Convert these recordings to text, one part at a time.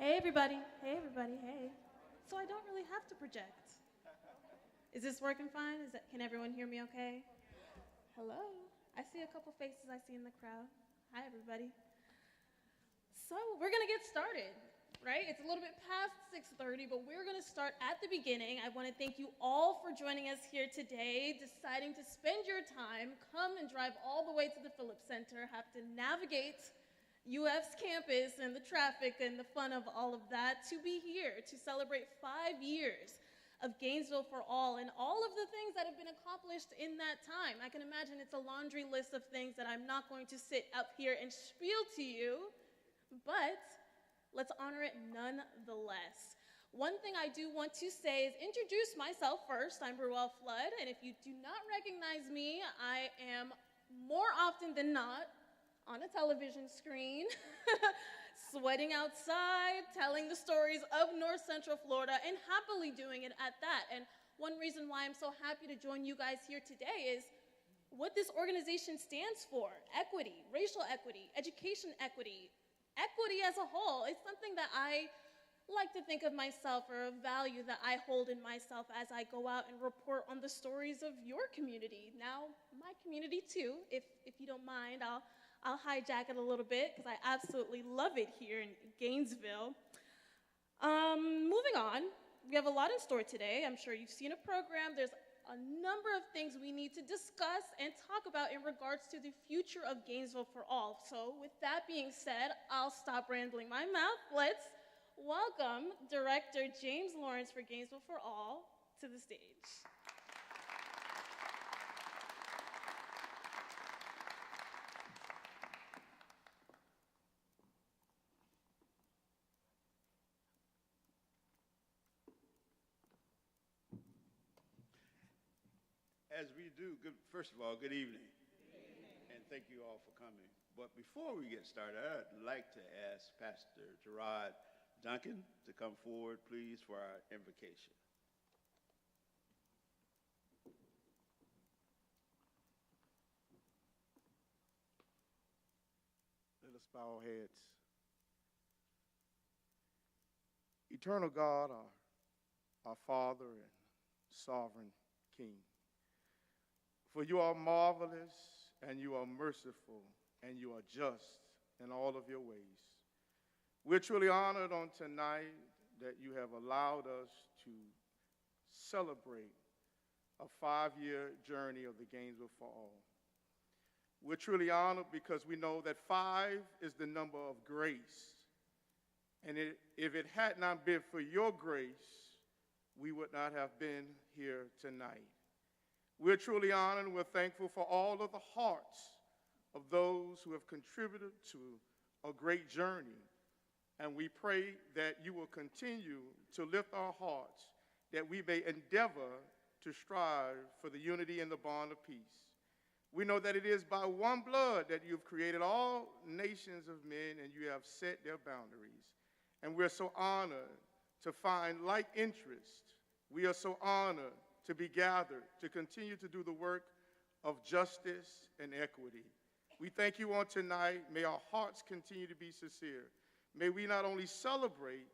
Hey everybody, hey everybody, hey. So I don't really have to project. Is this working fine? Can everyone hear me okay? Hello. I see a couple faces I see in the crowd. Hi everybody. So we're gonna get started, right? It's a little bit past 6:30, but we're gonna start at the beginning. I wanna thank you all for joining us here today, deciding to spend your time, come and drive all the way to the Phillips Center, have to navigate UF's campus and the traffic and the fun of all of that to be here to celebrate 5 years of Gainesville for All and all of the things that have been accomplished in that time. I can imagine it's a laundry list of things that I'm not going to sit up here and spiel to you, but let's honor it nonetheless. One thing I do want to say is introduce myself first. I'm Ruel Flood, and if you do not recognize me, I am more often than not on a television screen, sweating outside, telling the stories of North Central Florida, and happily doing it at that. And one reason why I'm so happy to join you guys here today is what this organization stands for: equity, racial equity, education equity, equity as a whole. It's something that I like to think of myself, or a value that I hold in myself as I go out and report on the stories of your community. Now, my community too, if you don't mind, I'll hijack it a little bit because I absolutely love it here in Gainesville. Moving on, we have a lot in store today. I'm sure you've seen a program. There's a number of things we need to discuss and talk about in regards to the future of Gainesville for All. So with that being said, I'll stop rambling my mouth. Let's welcome Director James Lawrence for Gainesville for All to the stage. As we do, first of all, good evening. And thank you all for coming. But before we get started, I'd like to ask Pastor Gerard Duncan to come forward, please, for our invocation. Let us bow our heads. Eternal God, our Father and sovereign King, for you are marvelous, and you are merciful, and you are just in all of your ways. We're truly honored on tonight that you have allowed us to celebrate a 5-year journey of the Gainesville for All. We're truly honored because we know that 5 is the number of grace. And if it had not been for your grace, we would not have been here tonight. We're truly honored and we're thankful for all of the hearts of those who have contributed to a great journey. And we pray that you will continue to lift our hearts, that we may endeavor to strive for the unity and the bond of peace. We know that it is by one blood that you've created all nations of men and you have set their boundaries. And we're so honored to find like interest. We are so honored to be gathered to continue to do the work of justice and equity. We thank you on tonight. May our hearts continue to be sincere. May we not only celebrate,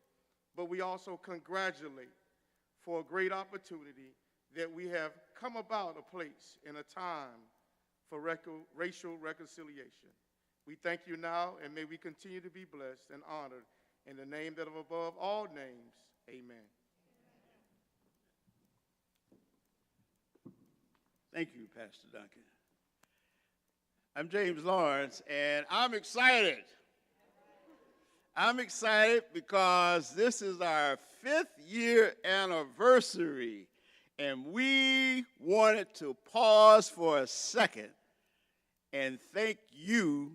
but we also congratulate for a great opportunity that we have come about a place and a time for racial reconciliation. We thank you now, and may we continue to be blessed and honored in the name that is above all names. Amen. Thank you, Pastor Duncan. I'm James Lawrence, and I'm excited. I'm excited because this is our 5th year anniversary, and we wanted to pause for a second and thank you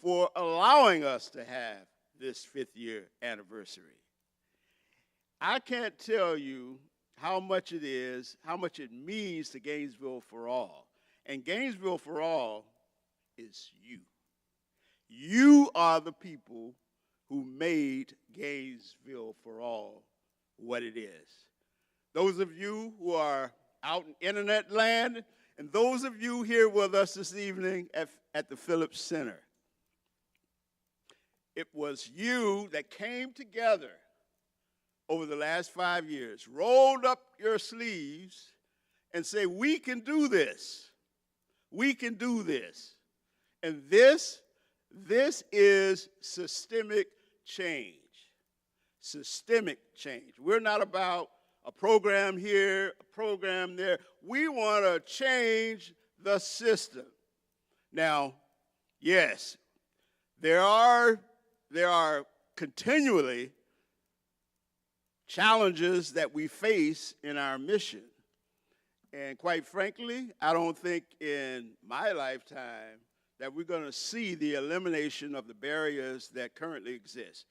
for allowing us to have this 5th year anniversary. I can't tell you how much it is, how much it means to Gainesville for All. And Gainesville for All is you. You are the people who made Gainesville for All what it is. Those of you who are out in internet land, and those of you here with us this evening at the Phillips Center. it was you that came together over the last 5 years, rolled up your sleeves and say, we can do this. We can do this. And this is systemic change. Systemic change. We're not about a program here, a program there. We want to change the system. Now, yes, there are continually challenges that we face in our mission. And quite frankly, I don't think in my lifetime that we're going to see the elimination of the barriers that currently exist.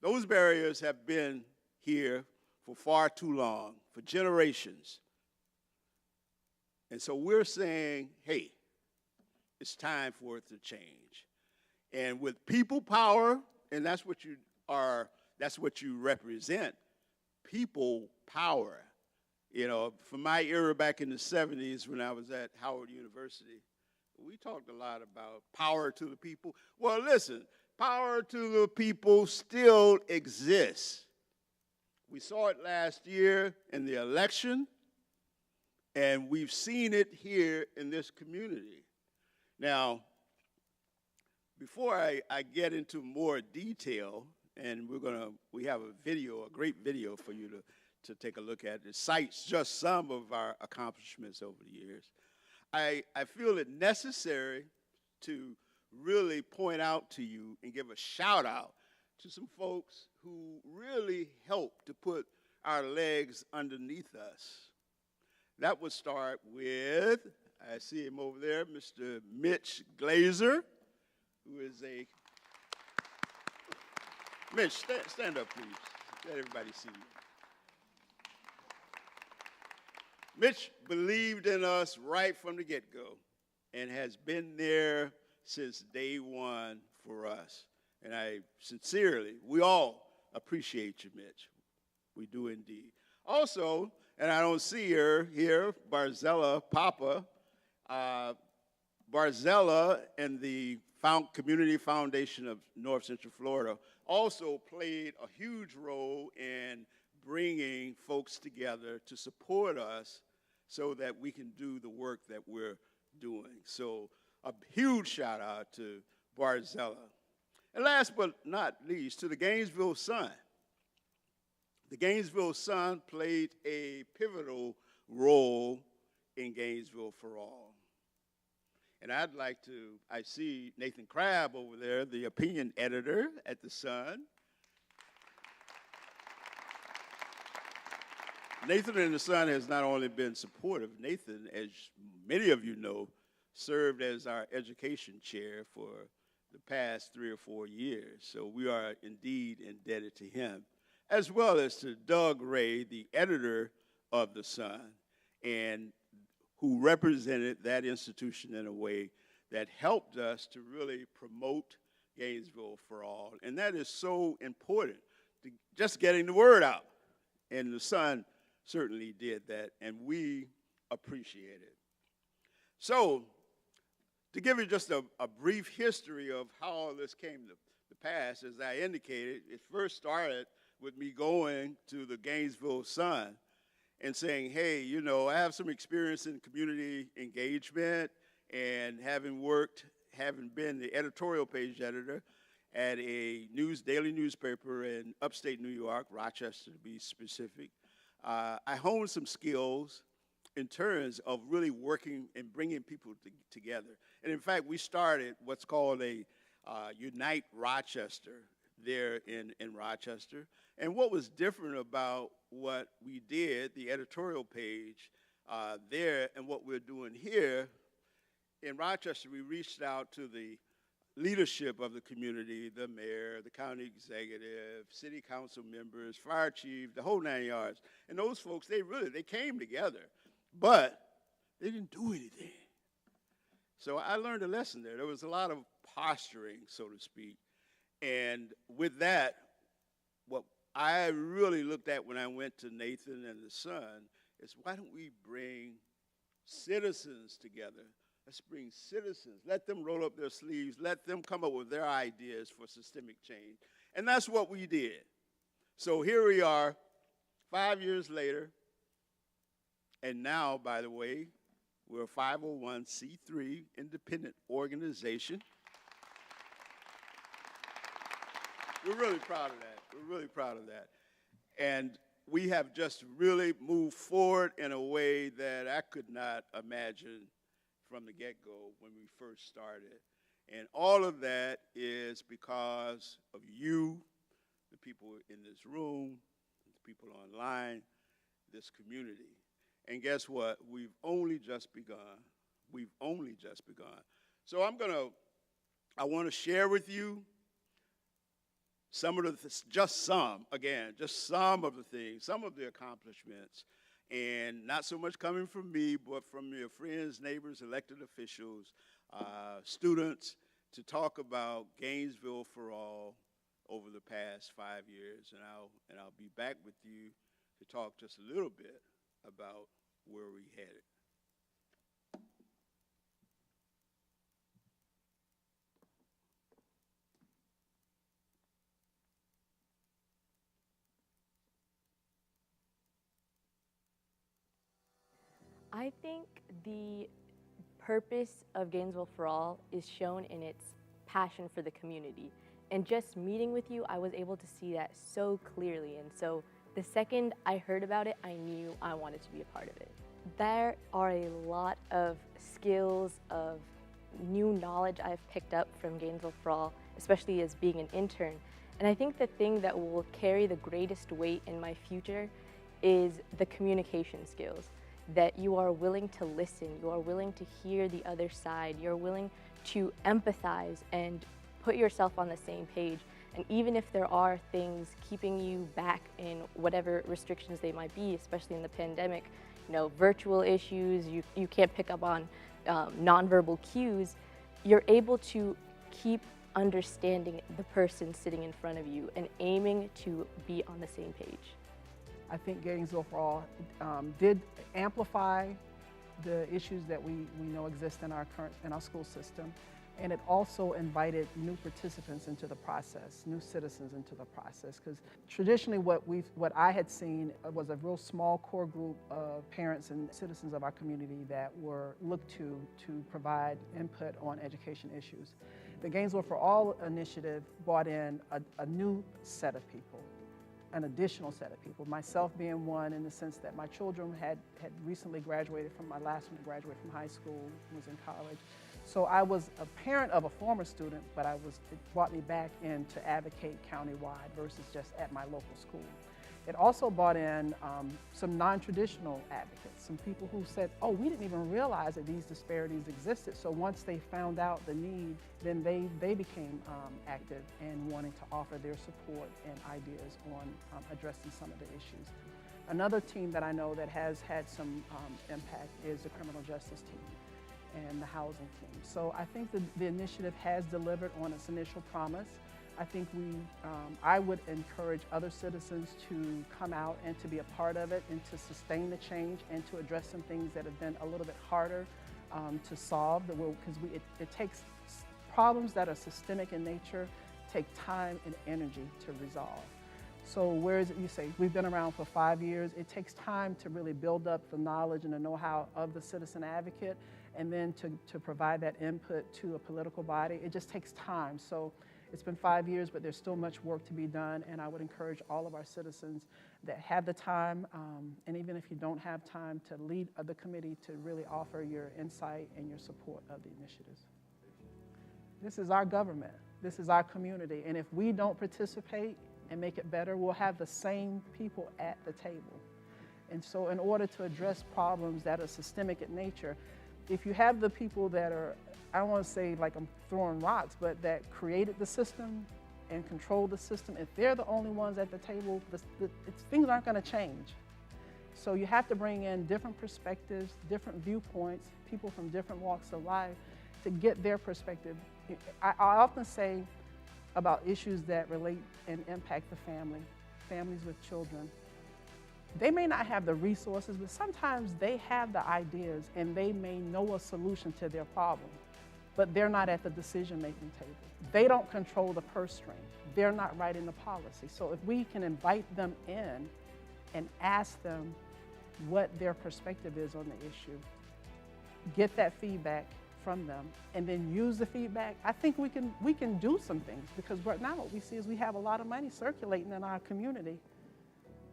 Those barriers have been here for far too long, for generations. And so we're saying, hey, it's time for it to change. And with people power, and that's what you are, that's what you represent, people power. You know, from my era back in the 70s when I was at Howard University, we talked a lot about power to the people. Well, listen, power to the people still exists. We saw it last year in the election, and we've seen it here in this community. Now, before I get into more detail, and we have a great video for you to take a look at. It cites just some of our accomplishments over the years. I feel it necessary to really point out to you and give a shout out to some folks who really helped to put our legs underneath us. That would start with, I see him over there, Mr. Mitch Glazer, who is Mitch, stand up, please. Let everybody see you. Mitch believed in us right from the get-go and has been there since day one for us. And we all appreciate you, Mitch. We do indeed. Also, and I don't see her here, Barzella Papa. Barzella and the Community Foundation of North Central Florida also played a huge role in bringing folks together to support us so that we can do the work that we're doing. So a huge shout out to Barzella. And last but not least, to the Gainesville Sun. The Gainesville Sun played a pivotal role in Gainesville for All. And I see Nathan Crabb over there, the opinion editor at the Sun. Nathan and the Sun has not only been supportive. Nathan, as many of you know, served as our education chair for the past 3 or 4 years. So we are indeed indebted to him, as well as to Doug Ray, the editor of the Sun, and who represented that institution in a way that helped us to really promote Gainesville for All. And that is so important, to just getting the word out. And the Sun certainly did that, and we appreciate it. So, to give you just a brief history of how all this came to pass, as I indicated, it first started with me going to the Gainesville Sun and saying, hey, you know, I have some experience in community engagement, and having been the editorial page editor at a daily newspaper in upstate New York, Rochester to be specific, I honed some skills in terms of really working and bringing people together. And in fact, we started what's called a Unite Rochester there in Rochester. And what was different about what we did, the editorial page there, and what we're doing here, in Rochester, we reached out to the leadership of the community, the mayor, the county executive, city council members, fire chief, the whole 9 yards. And those folks, they came together, but they didn't do anything. So I learned a lesson there. There was a lot of posturing, so to speak. And with that, what I really looked at when I went to Nathan and the Sun is, why don't we bring citizens together Let's bring citizens. Let them roll up their sleeves. Let them come up with their ideas for systemic change. And that's what we did. So here we are, 5 years later. And now, by the way, we're a 501c3 independent organization. We're really proud of that. We're really proud of that. And we have just really moved forward in a way that I could not imagine from the get-go when we first started. And all of that is because of you, the people in this room, the people online, this community. And guess what? We've only just begun. We've only just begun. So I want to share with you some of the, just some of the things, some of the accomplishments, and not so much coming from me, but from your friends, neighbors, elected officials, students, to talk about Gainesville for All over the past 5 years. And I'll be back with you to talk just a little bit about where we headed. I think the purpose of Gainesville for All is shown in its passion for the community. And just meeting with you, I was able to see that so clearly. And so the second I heard about it, I knew I wanted to be a part of it. There are a lot of skills, of new knowledge I've picked up from Gainesville for All, especially as being an intern. And I think the thing that will carry the greatest weight in my future is the communication skills. That you are willing to listen, you are willing to hear the other side, you're willing to empathize and put yourself on the same page. And even if there are things keeping you back in whatever restrictions they might be, especially in the pandemic, virtual issues, you can't pick up on nonverbal cues, you're able to keep understanding the person sitting in front of you and aiming to be on the same page. I think Gainesville for All did amplify the issues that we know exist in our school system, and it also invited new participants into the process, new citizens into the process. Because traditionally, what I had seen was a real small core group of parents and citizens of our community that were looked to provide input on education issues. The Gainesville for All initiative brought in a new set of people. An additional set of people, myself being one, in the sense that my children had recently graduated from, my last one graduated from high school, was in college. So I was a parent of a former student, but it brought me back in to advocate countywide versus just at my local school. It also brought in some non-traditional advocates, some people who said, oh, we didn't even realize that these disparities existed. So once they found out the need, then they became active and wanting to offer their support and ideas on addressing some of the issues. Another team that I know that has had some impact is the criminal justice team and the housing team. So I think the initiative has delivered on its initial promise. I think I would encourage other citizens to come out and to be a part of it and to sustain the change and to address some things that have been a little bit harder to solve. Because it takes problems that are systemic in nature, take time and energy to resolve. So whereas you say we've been around for 5 years, it takes time to really build up the knowledge and the know-how of the citizen advocate, and then to provide that input to a political body. It just takes time. So it's been 5 years, but there's still much work to be done, and I would encourage all of our citizens that have the time, and even if you don't have time, to lead the committee to really offer your insight and your support of the initiatives. This is our government. This is our community, and if we don't participate and make it better, we'll have the same people at the table. And so in order to address problems that are systemic in nature, if you have the people that are, I don't want to say like I'm throwing rocks, but that created the system and control the system, if they're the only ones at the table, things aren't going to change. So you have to bring in different perspectives, different viewpoints, people from different walks of life to get their perspective. I often say about issues that relate and impact the family, families with children. They may not have the resources, but sometimes they have the ideas and they may know a solution to their problem, but they're not at the decision-making table. They don't control the purse string. They're not writing the policy. So if we can invite them in and ask them what their perspective is on the issue, get that feedback from them, and then use the feedback, I think we can do some things, because right now what we see is we have a lot of money circulating in our community,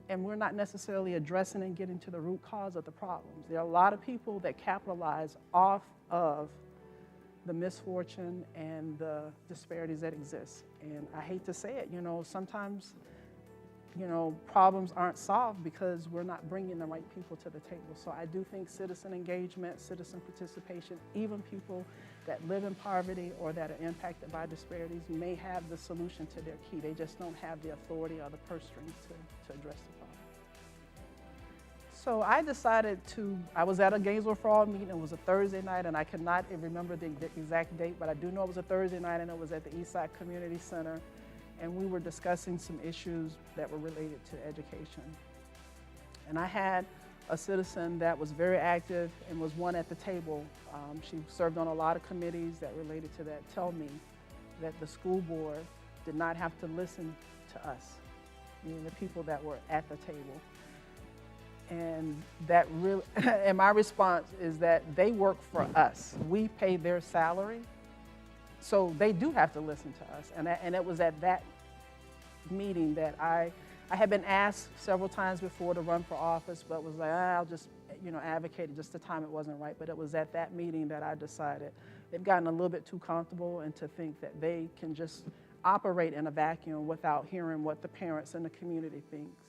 and we're not necessarily addressing and getting to the root cause of the problems. There are a lot of people that capitalize off of the misfortune and the disparities that exist. And I hate to say it, sometimes, problems aren't solved because we're not bringing the right people to the table. So I do think citizen engagement, citizen participation, even people that live in poverty or that are impacted by disparities may have the solution to their key. They just don't have the authority or the purse strings to address the problem. So I decided I was at a Gainesville4ALL meeting. It was a Thursday night, and I cannot remember the exact date, but I do know it was a Thursday night, and it was at the Eastside Community Center. And we were discussing some issues that were related to education. And I had a citizen that was very active and was one at the table. She served on a lot of committees that related to that, tell me that the school board did not have to listen to us, meaning the people that were at the table. And that really, and my response is that they work for us. We pay their salary, so they do have to listen to us. And it was at that meeting that I had been asked several times before to run for office, but was like, I'll just, advocate. Just the time it wasn't right. But it was at that meeting that I decided they've gotten a little bit too comfortable, and to think that they can just operate in a vacuum without hearing what the parents and the community thinks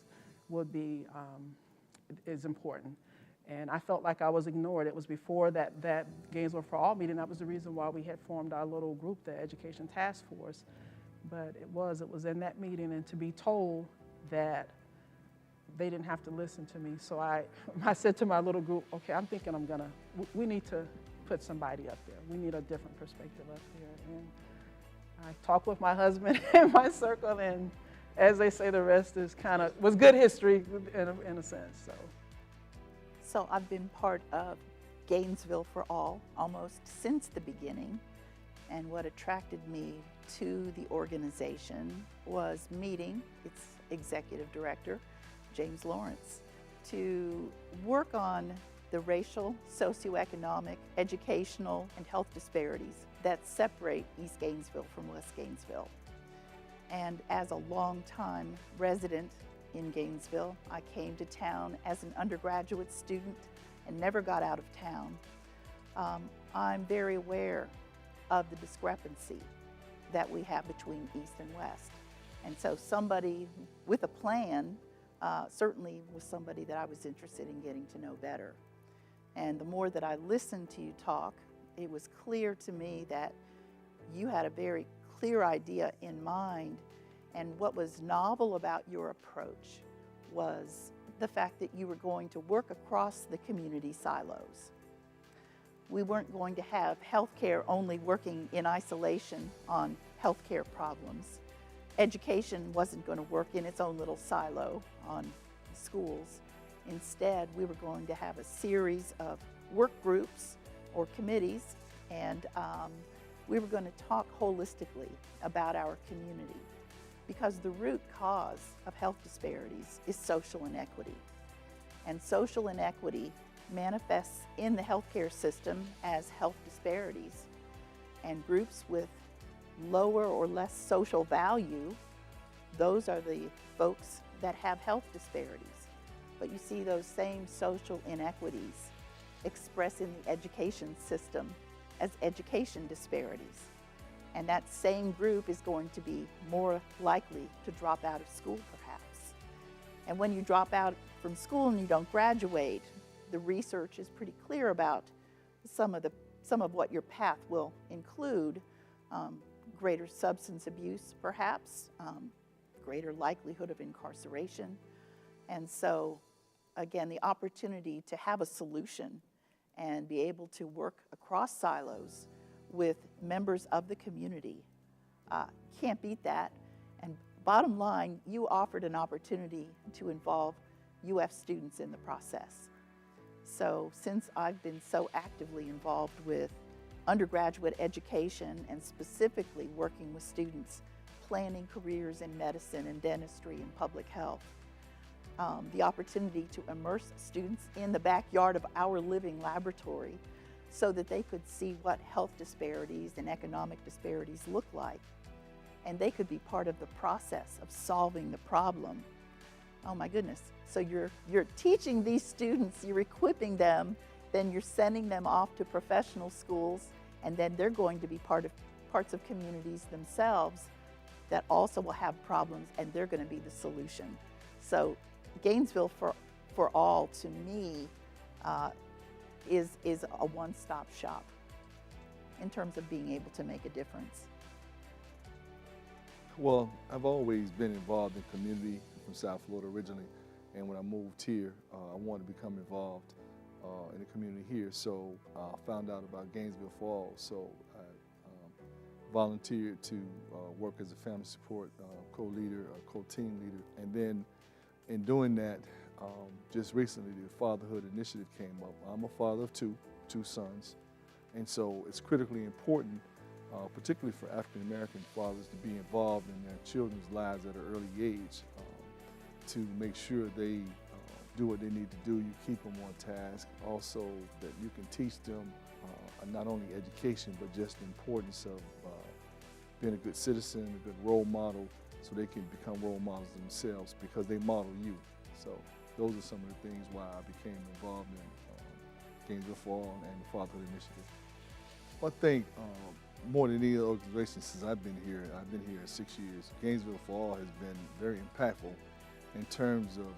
would be is important. And I felt like I was ignored. It was before that Gainesville4ALL meeting. That was the reason why we had formed our little group, the Education Task Force. But it was in that meeting, and to be told that they didn't have to listen to me. So I said to my little group, okay, I'm thinking we need to put somebody up there. We need a different perspective up there. And I talked with my husband in my circle, and as they say, the rest was good history in a sense. So I've been part of Gainesville4ALL almost since the beginning, and what attracted me to the organization was meeting its executive director, James Lawrence, to work on the racial, socioeconomic, educational, and health disparities that separate East Gainesville from West Gainesville. And as a longtime resident in Gainesville, I came to town as an undergraduate student and never got out of town. I'm very aware of the discrepancy that we have between East and West. And so somebody with a plan certainly was somebody that I was interested in getting to know better. And the more that I listened to you talk, it was clear to me that you had a very clear idea in mind, and what was novel about your approach was the fact that you were going to work across the community silos. We weren't going to have healthcare only working in isolation on healthcare problems. Education wasn't going to work in its own little silo on schools. Instead, we were going to have a series of work groups or committees, and we were going to talk holistically about our community, because the root cause of health disparities is social inequity. And social inequity manifests in the healthcare system as health disparities. And groups with lower or less social value, those are the folks that have health disparities. But you see those same social inequities expressed in the education system as education disparities. And that same group is going to be more likely to drop out of school, perhaps. And when you drop out from school and you don't graduate, the research is pretty clear about some of what your path will include. Greater substance abuse, perhaps, greater likelihood of incarceration. And so, again, the opportunity to have a solution and be able to work across silos with members of the community, can't beat that. And bottom line, you offered an opportunity to involve UF students in the process. So since I've been so actively involved with undergraduate education and specifically working with students planning careers in medicine and dentistry and public health, the opportunity to immerse students in the backyard of our living laboratory so that they could see what health disparities and economic disparities look like, and they could be part of the process of solving the problem. Oh my goodness. So you're teaching these students, you're equipping them, then you're sending them off to professional schools, and then they're going to be parts of communities themselves that also will have problems, and they're going to be the solution. So Gainesville for All, to me, is a one-stop shop in terms of being able to make a difference. Well, I've always been involved in community from South Florida originally, and when I moved here, I wanted to become involved in the community here. So I found out about GNV4ALL, so I volunteered to work as a family support co-leader, co-team leader, and then in doing that, just recently the fatherhood initiative came up. I'm a father of two sons, and so it's critically important, particularly for African American fathers, to be involved in their children's lives at an early age, to make sure they do what they need to do. You keep them on task. Also, that you can teach them not only education, but just the importance of being a good citizen, a good role model, so they can become role models themselves because they model you. So those are some of the things why I became involved in GNV4ALL and the Fatherhood Initiative. I think more than any other organization since I've been here 6 years, GNV4ALL has been very impactful in terms of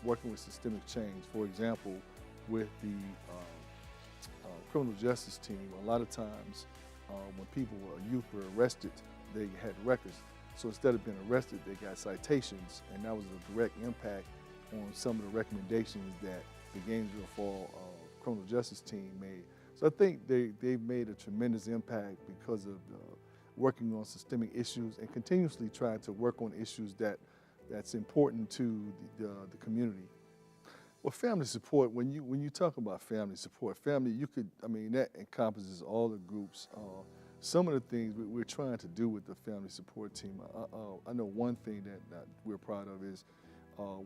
working with systemic change. For example, with the criminal justice team, a lot of times when youth were arrested, they had records. So instead of being arrested, they got citations, and that was a direct impact on some of the recommendations that the GNV4ALL criminal justice team made. So I think they've made a tremendous impact because of working on systemic issues and continuously trying to work on issues that's important to the community. Well, family support, when you talk about family support, that encompasses all the groups. Some of the things we're trying to do with the family support team, I know one thing that we're proud of is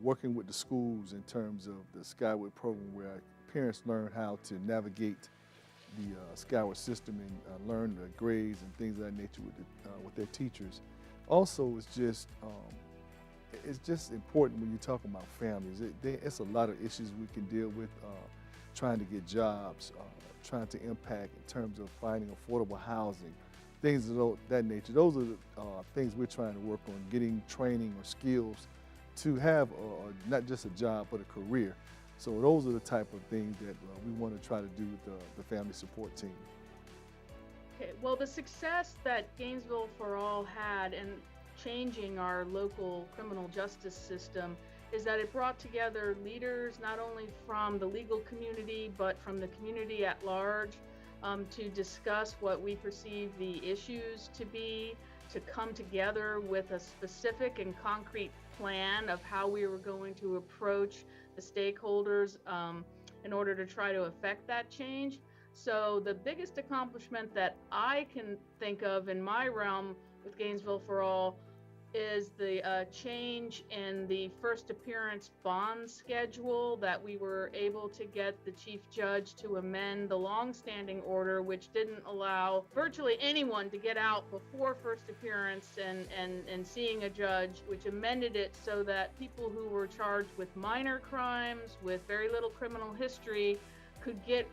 working with the schools in terms of the Skyward program, where parents learn how to navigate the Skyward system and learn the grades and things of that nature with their teachers. Also, it's just important when you talk about families. It's a lot of issues we can deal with, trying to get jobs, trying to impact in terms of finding affordable housing, things of that nature. Those are the things we're trying to work on, getting training or skills to have not just a job, but a career. So those are the type of things that we want to try to do with the family support team. Okay, well, the success that GNV4ALL had in changing our local criminal justice system is that it brought together leaders not only from the legal community but from the community at large to discuss what we perceive the issues to be, to come together with a specific and concrete plan of how we were going to approach the stakeholders in order to try to affect that change. So the biggest accomplishment that I can think of in my realm with GNV4ALL is the change in the first appearance bond schedule, that we were able to get the chief judge to amend the long-standing order, which didn't allow virtually anyone to get out before first appearance and seeing a judge, which amended it so that people who were charged with minor crimes with very little criminal history could get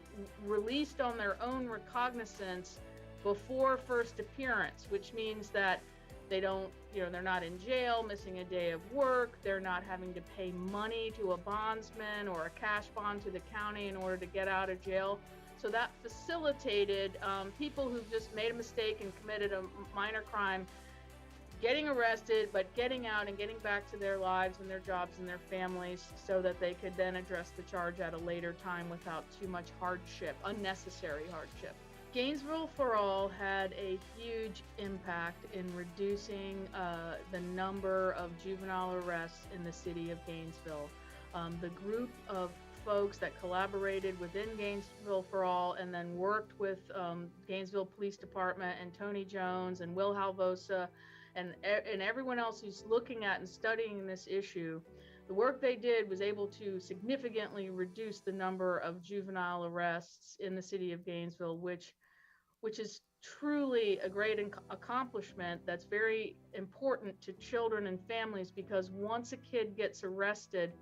released on their own recognizance before first appearance, which means that they don't, they're not in jail, missing a day of work. They're not having to pay money to a bondsman or a cash bond to the county in order to get out of jail. So that facilitated people who've just made a mistake and committed a minor crime getting arrested, but getting out and getting back to their lives and their jobs and their families so that they could then address the charge at a later time without too much hardship, unnecessary hardship. GNV4ALL had a huge impact in reducing the number of juvenile arrests in the city of Gainesville. The group of folks that collaborated within Gainesville for All and then worked with Gainesville Police Department and Tony Jones and Will Halvosa and everyone else who's looking at and studying this issue, the work they did was able to significantly reduce the number of juvenile arrests in the city of Gainesville, which is truly a great accomplishment that's very important to children and families, because once a kid gets arrested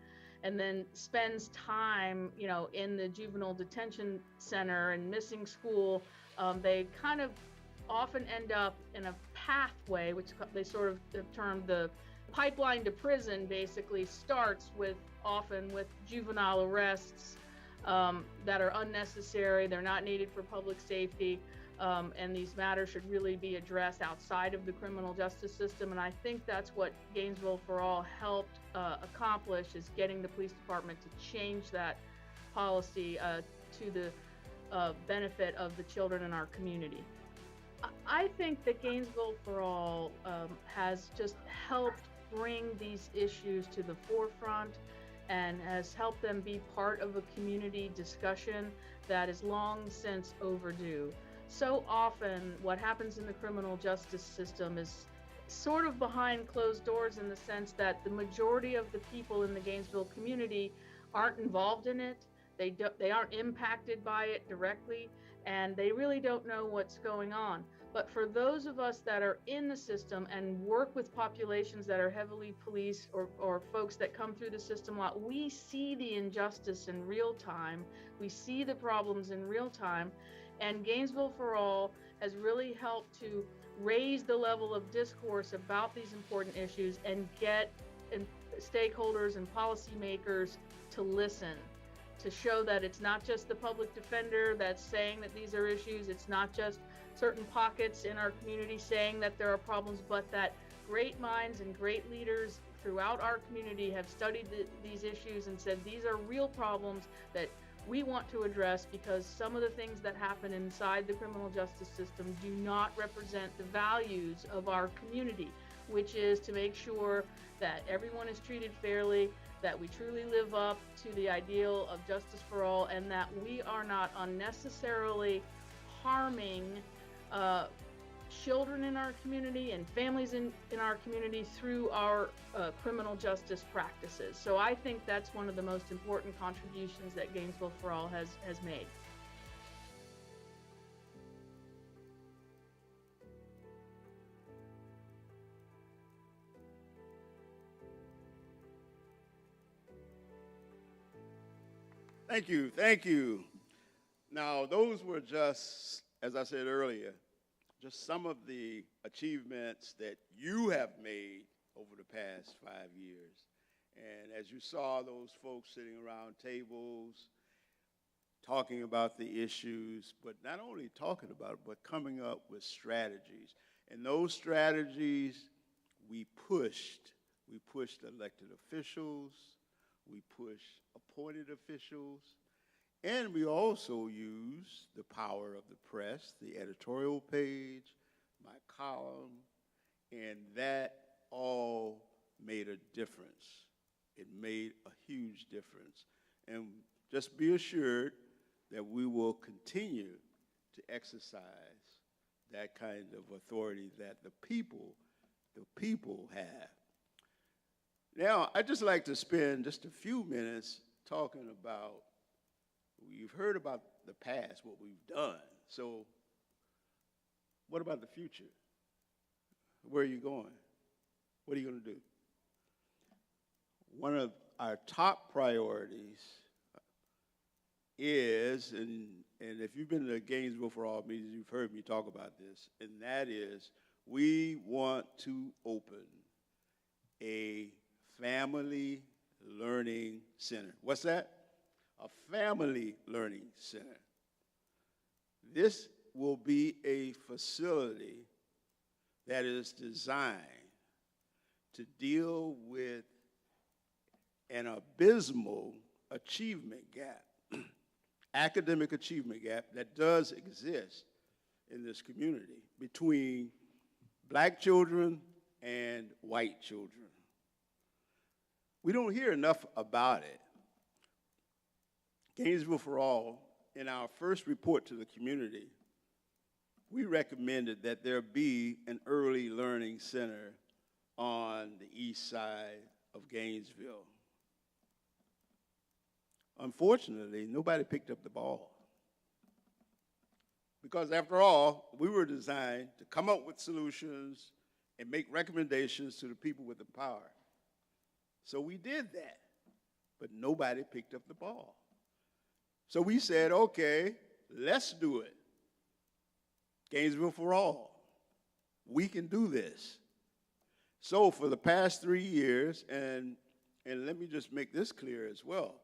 and then spends time, in the juvenile detention center and missing school, they kind of often end up in a pathway, which they sort of termed the pipeline to prison. Basically starts often with juvenile arrests that are unnecessary. They're not needed for public safety. And these matters should really be addressed outside of the criminal justice system. And I think that's what Gainesville for All helped accomplish, is getting the police department to change that policy to the benefit of the children in our community. I think that Gainesville for All has just helped bring these issues to the forefront and has helped them be part of a community discussion that is long since overdue. So often what happens in the criminal justice system is sort of behind closed doors, in the sense that the majority of the people in the Gainesville community aren't involved in it. They aren't impacted by it directly, and they really don't know what's going on. But for those of us that are in the system and work with populations that are heavily policed, or folks that come through the system a lot, we see the injustice in real time. We see the problems in real time. And Gainesville for All has really helped to raise the level of discourse about these important issues and get stakeholders and policymakers to listen, to show that it's not just the public defender that's saying that these are issues. It's not just certain pockets in our community saying that there are problems, but that great minds and great leaders throughout our community have studied these issues and said these are real problems that we want to address, because some of the things that happen inside the criminal justice system do not represent the values of our community, which is to make sure that everyone is treated fairly, that we truly live up to the ideal of justice for all, and that we are not unnecessarily harming children in our community and families in our community through our criminal justice practices. So I think that's one of the most important contributions that Gainesville for All has made. Thank you, thank you. Now, those were just, as I said earlier, just some of the achievements that you have made over the past 5 years. And as you saw those folks sitting around tables, talking about the issues, but not only talking about it, but coming up with strategies. And those strategies we pushed. We pushed elected officials, we pushed appointed officials, and we also used the power of the press, the editorial page, my column, and that all made a difference. It made a huge difference. And just be assured that we will continue to exercise that kind of authority that the people have. Now, I'd just like to spend just a few minutes talking about, you've heard about the past, what we've done. So what about the future? Where are you going? What are you going to do? One of our top priorities is, and if you've been to the Gainesville for All meetings, you've heard me talk about this, and that is we want to open a family learning center. What's that? A family learning center. This will be a facility that is designed to deal with an abysmal achievement gap, academic achievement gap that does exist in this community between black children and white children. We don't hear enough about it. Gainesville for All, in our first report to the community, we recommended that there be an early learning center on the east side of Gainesville. Unfortunately, nobody picked up the ball. Because after all, we were designed to come up with solutions and make recommendations to the people with the power. So we did that, but nobody picked up the ball. So we said, okay, let's do it. Gainesville for All. We can do this. So for the past 3 years, and let me just make this clear as well,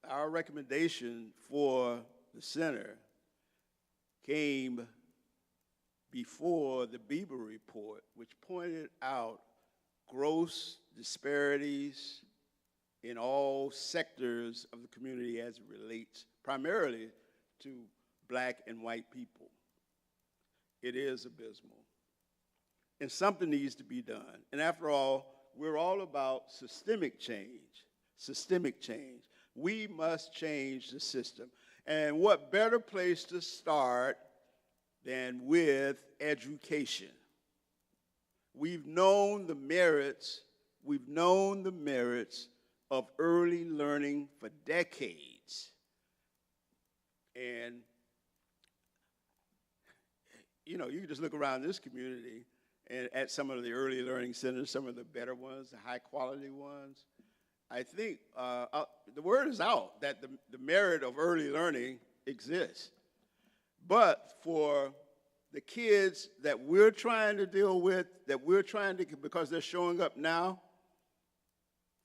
our recommendation for the center came before the Bieber report, which pointed out gross disparities in all sectors of the community as it relates primarily to black and white people. It is abysmal. And something needs to be done. And after all, we're all about systemic change. Systemic change. We must change the system. And what better place to start than with education? We've known the merits of early learning for decades. And, you know, you can just look around this community and at some of the early learning centers, some of the better ones, the high quality ones. I think the word is out that the merit of early learning exists. But for the kids that we're trying to deal with, because they're showing up now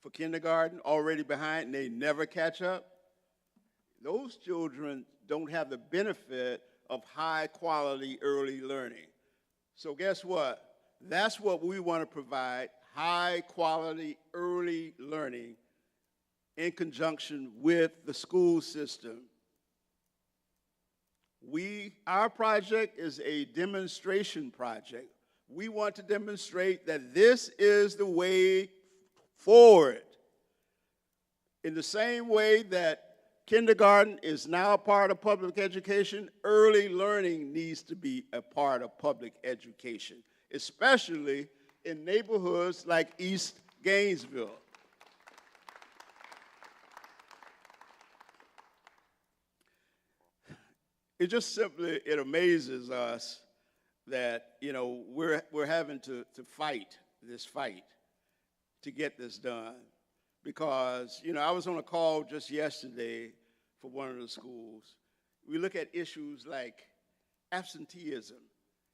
for kindergarten, already behind, and they never catch up, those children don't have the benefit of high quality early learning. So guess what? That's what we want to provide, high quality early learning in conjunction with the school system. Our project is a demonstration project. We want to demonstrate that this is the way forward. In the same way that kindergarten is now a part of public education, early learning needs to be a part of public education, especially in neighborhoods like East Gainesville. It just simply, it amazes us that, you know, we're having to fight this fight to get this done. Because, you know, I was on a call just yesterday for one of the schools. We look at issues like absenteeism.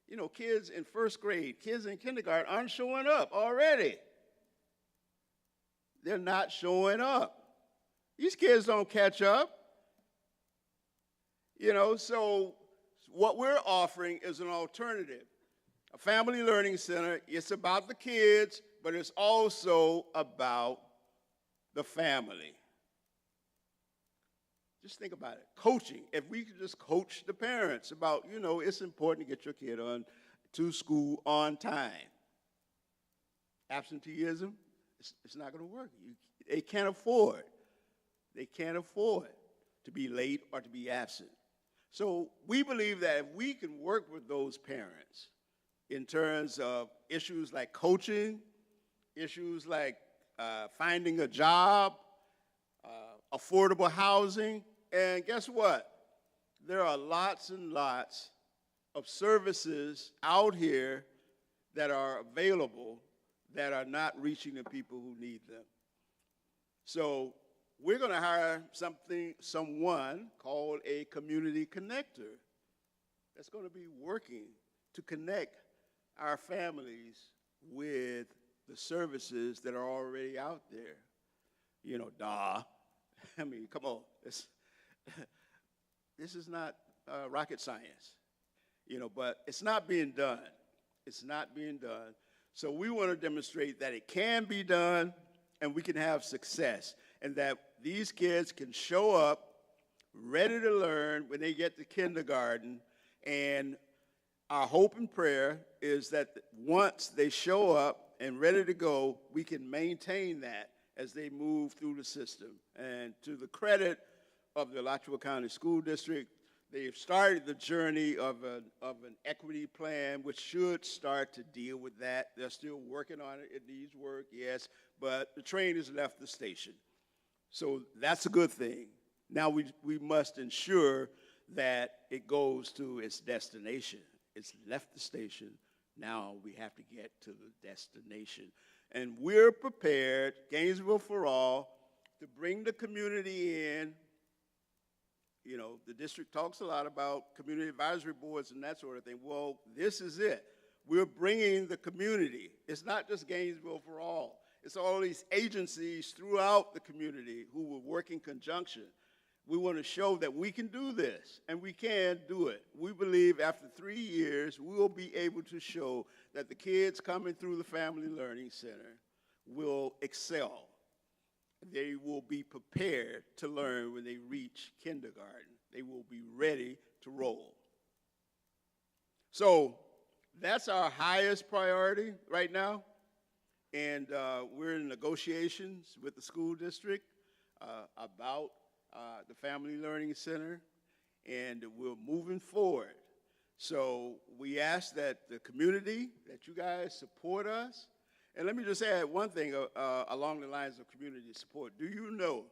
You know, kids in first grade, kids in kindergarten aren't showing up already. They're not showing up. These kids don't catch up. You know, so what we're offering is an alternative. A family learning center, it's about the kids, but it's also about the family. Just think about it. Coaching. If we could just coach the parents about, you know, it's important to get your kid to school on time. Absenteeism, it's not going to work. They can't afford to be late or to be absent. So we believe that if we can work with those parents in terms of issues like coaching, issues like finding a job, affordable housing, and guess what? There are lots and lots of services out here that are available that are not reaching the people who need them. So we're going to hire someone called a community connector that's going to be working to connect our families with the services that are already out there. You know, I mean, come on. This is not rocket science, you know, but it's not being done. It's not being done. So we want to demonstrate that it can be done and we can have success, and that these kids can show up ready to learn when they get to kindergarten. And our hope and prayer is that once they show up and ready to go, we can maintain that as they move through the system. And to the credit of the Alachua County School District. They've started the journey of an equity plan, which should start to deal with that. They're still working on it. It needs work, yes, but the train has left the station. So that's a good thing. Now we must ensure that it goes to its destination. It's left the station. Now we have to get to the destination. And we're prepared, Gainesville for All, to bring the community in. You know, the district talks a lot about community advisory boards and that sort of thing. Well, this is it. We're bringing the community. It's not just Gainesville for All. It's all these agencies throughout the community who will work in conjunction. We want to show that we can do this, and we can do it. We believe after 3 years, we will be able to show that the kids coming through the Family Learning Center will excel. They will be prepared to learn when they reach kindergarten. They will be ready to roll. So that's our highest priority right now. And we're in negotiations with the school district about the Family Learning Center, and we're moving forward. So we ask that the community, that you guys support us. And let me just add one thing along the lines of community support. Do you know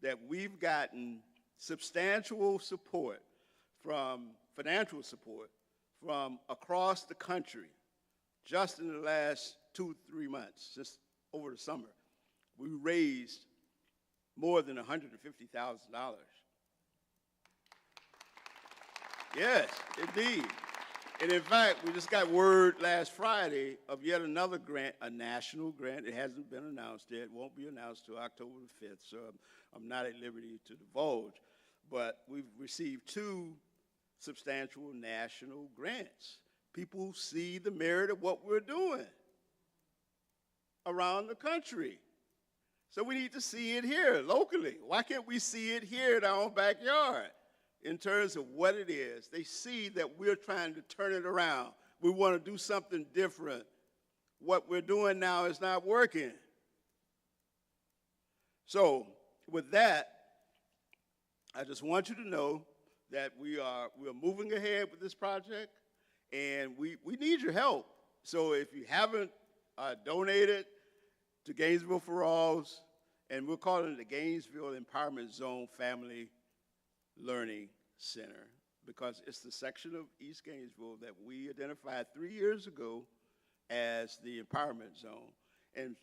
that we've gotten substantial support financial support from across the country just in the last 2-3 months, just over the summer? We raised more than $150,000. Yes, indeed. And in fact, we just got word last Friday of yet another grant, a national grant. It hasn't been announced yet. It won't be announced till October the 5th, so I'm not at liberty to divulge. But we've received 2 substantial national grants. People see the merit of what we're doing around the country. So we need to see it here locally. Why can't we see it here in our own backyard? In terms of what it is, they see that we're trying to turn it around. We want to do something different. What we're doing now is not working. So with that, I just want you to know that we're moving ahead with this project, and we need your help. So if you haven't donated to Gainesville for All's, and we're calling it the Gainesville Empowerment Zone Family Learning Center, because it's the section of East Gainesville that we identified 3 years ago as the empowerment zone. And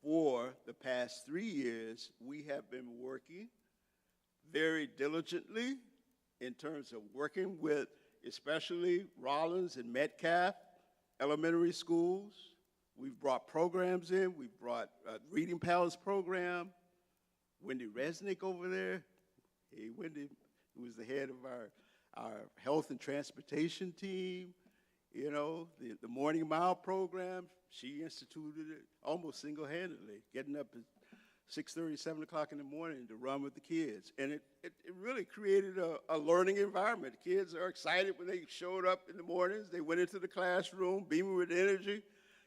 for the past 3 years, we have been working very diligently in terms of working with especially Rollins and Metcalf elementary schools. We've brought programs in. We've brought a Reading Palace program. Wendy Resnick over there. Hey, Wendy, who was the head of our health and transportation team. You know, the Morning Mile program, she instituted it almost single-handedly, getting up at 6:30, 7 o'clock in the morning to run with the kids. And it really created a learning environment. The kids are excited when they showed up in the mornings. They went into the classroom, beaming with energy.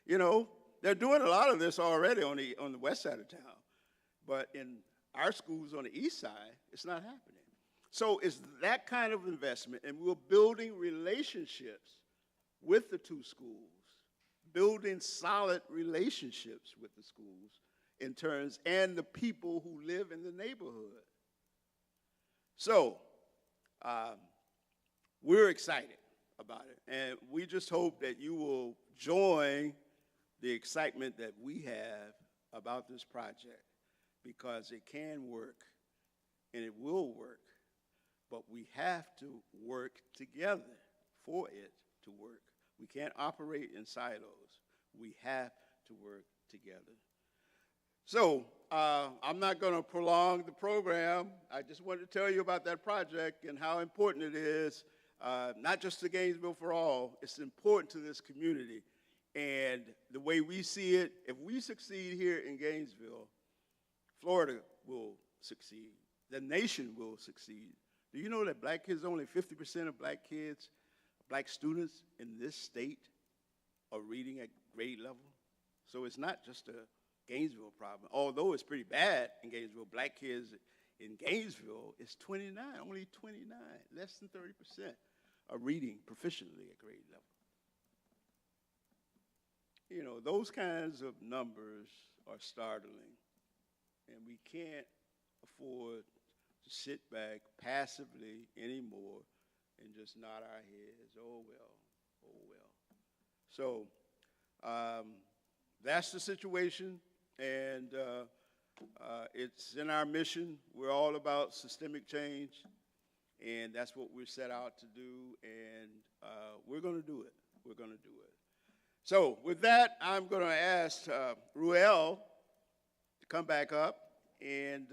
You know, they're doing a lot of this already on the west side of town. But in our schools on the east side, it's not happening. So it's that kind of investment, and we're building relationships with the 2 schools, building solid relationships with the schools in terms, and the people who live in the neighborhood. So we're excited about it, and we just hope that you will join the excitement that we have about this project, because it can work and it will work, but we have to work together for it to work. We can't operate in silos. We have to work together. So I'm not going to prolong the program. I just wanted to tell you about that project and how important it is, not just to Gainesville for All. It's important to this community. And the way we see it, if we succeed here in Gainesville, Florida will succeed. The nation will succeed. Do you know that black kids, only 50% of black kids, black students in this state are reading at grade level? So it's not just a Gainesville problem. Although it's pretty bad in Gainesville, black kids In Gainesville, it's 29, only 29, less than 30% are reading proficiently at grade level. You know, those kinds of numbers are startling, and we can't afford to sit back passively anymore and just nod our heads, oh well, oh well. So that's the situation, and it's in our mission. We're all about systemic change, and that's what we're set out to do, and we're going to do it. We're going to do it. So with that, I'm going to ask Ruel to come back up, and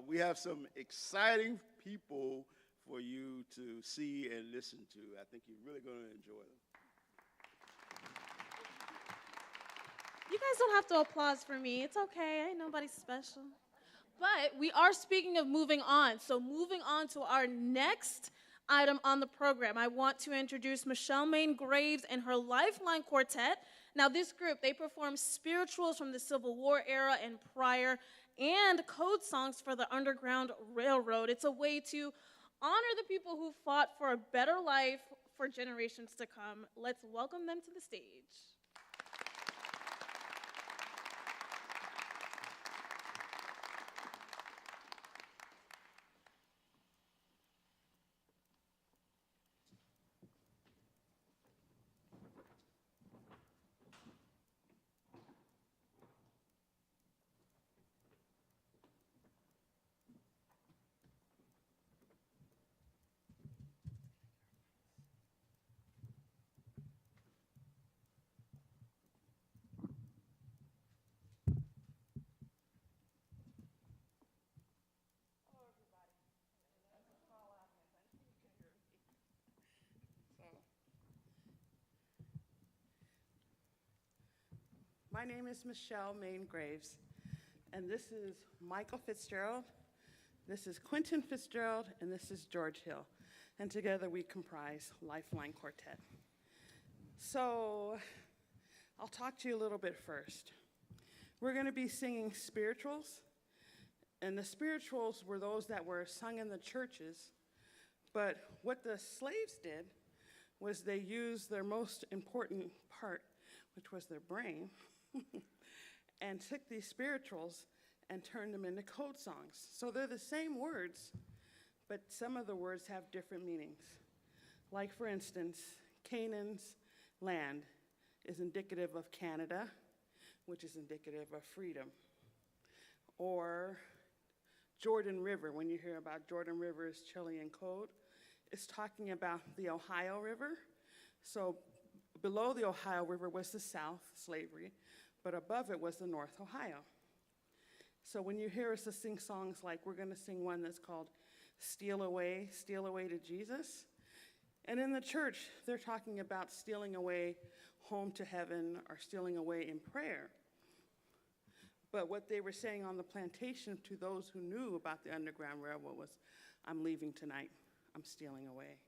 we have some exciting people for you to see and listen to. I think you're really going to enjoy them. You guys don't have to applause for me. It's okay. I ain't nobody special. But we are speaking of moving on. So moving on to our next item on the program, I want to introduce Michelle Mayne-Graves and her Lifeline Quartet. Now, this group, they perform spirituals from the Civil War era and prior, and code songs for the Underground Railroad. It's a way to honor the people who fought for a better life for generations to come. Let's welcome them to the stage. My name is Michelle Mayne-Graves, and this is Michael Fitzgerald, this is Quentin Fitzgerald, and this is George Hill. And together we comprise Lifeline Quartet. So I'll talk to you a little bit first. We're going to be singing spirituals, and the spirituals were those that were sung in the churches, but what the slaves did was they used their most important part, which was their brain, and took these spirituals and turned them into code songs. So they're the same words, but some of the words have different meanings. Like, for instance, Canaan's land is indicative of Canada, which is indicative of freedom. Or Jordan River, when you hear about Jordan River's Chilean code, it's talking about the Ohio River. So below the Ohio River was the South, slavery, but above it was the North Ohio. So when you hear us sing songs like, we're going to sing one that's called Steal Away to Jesus. And in the church, they're talking about stealing away home to heaven or stealing away in prayer. But what they were saying on the plantation to those who knew about the Underground Railroad was, I'm leaving tonight, I'm stealing away.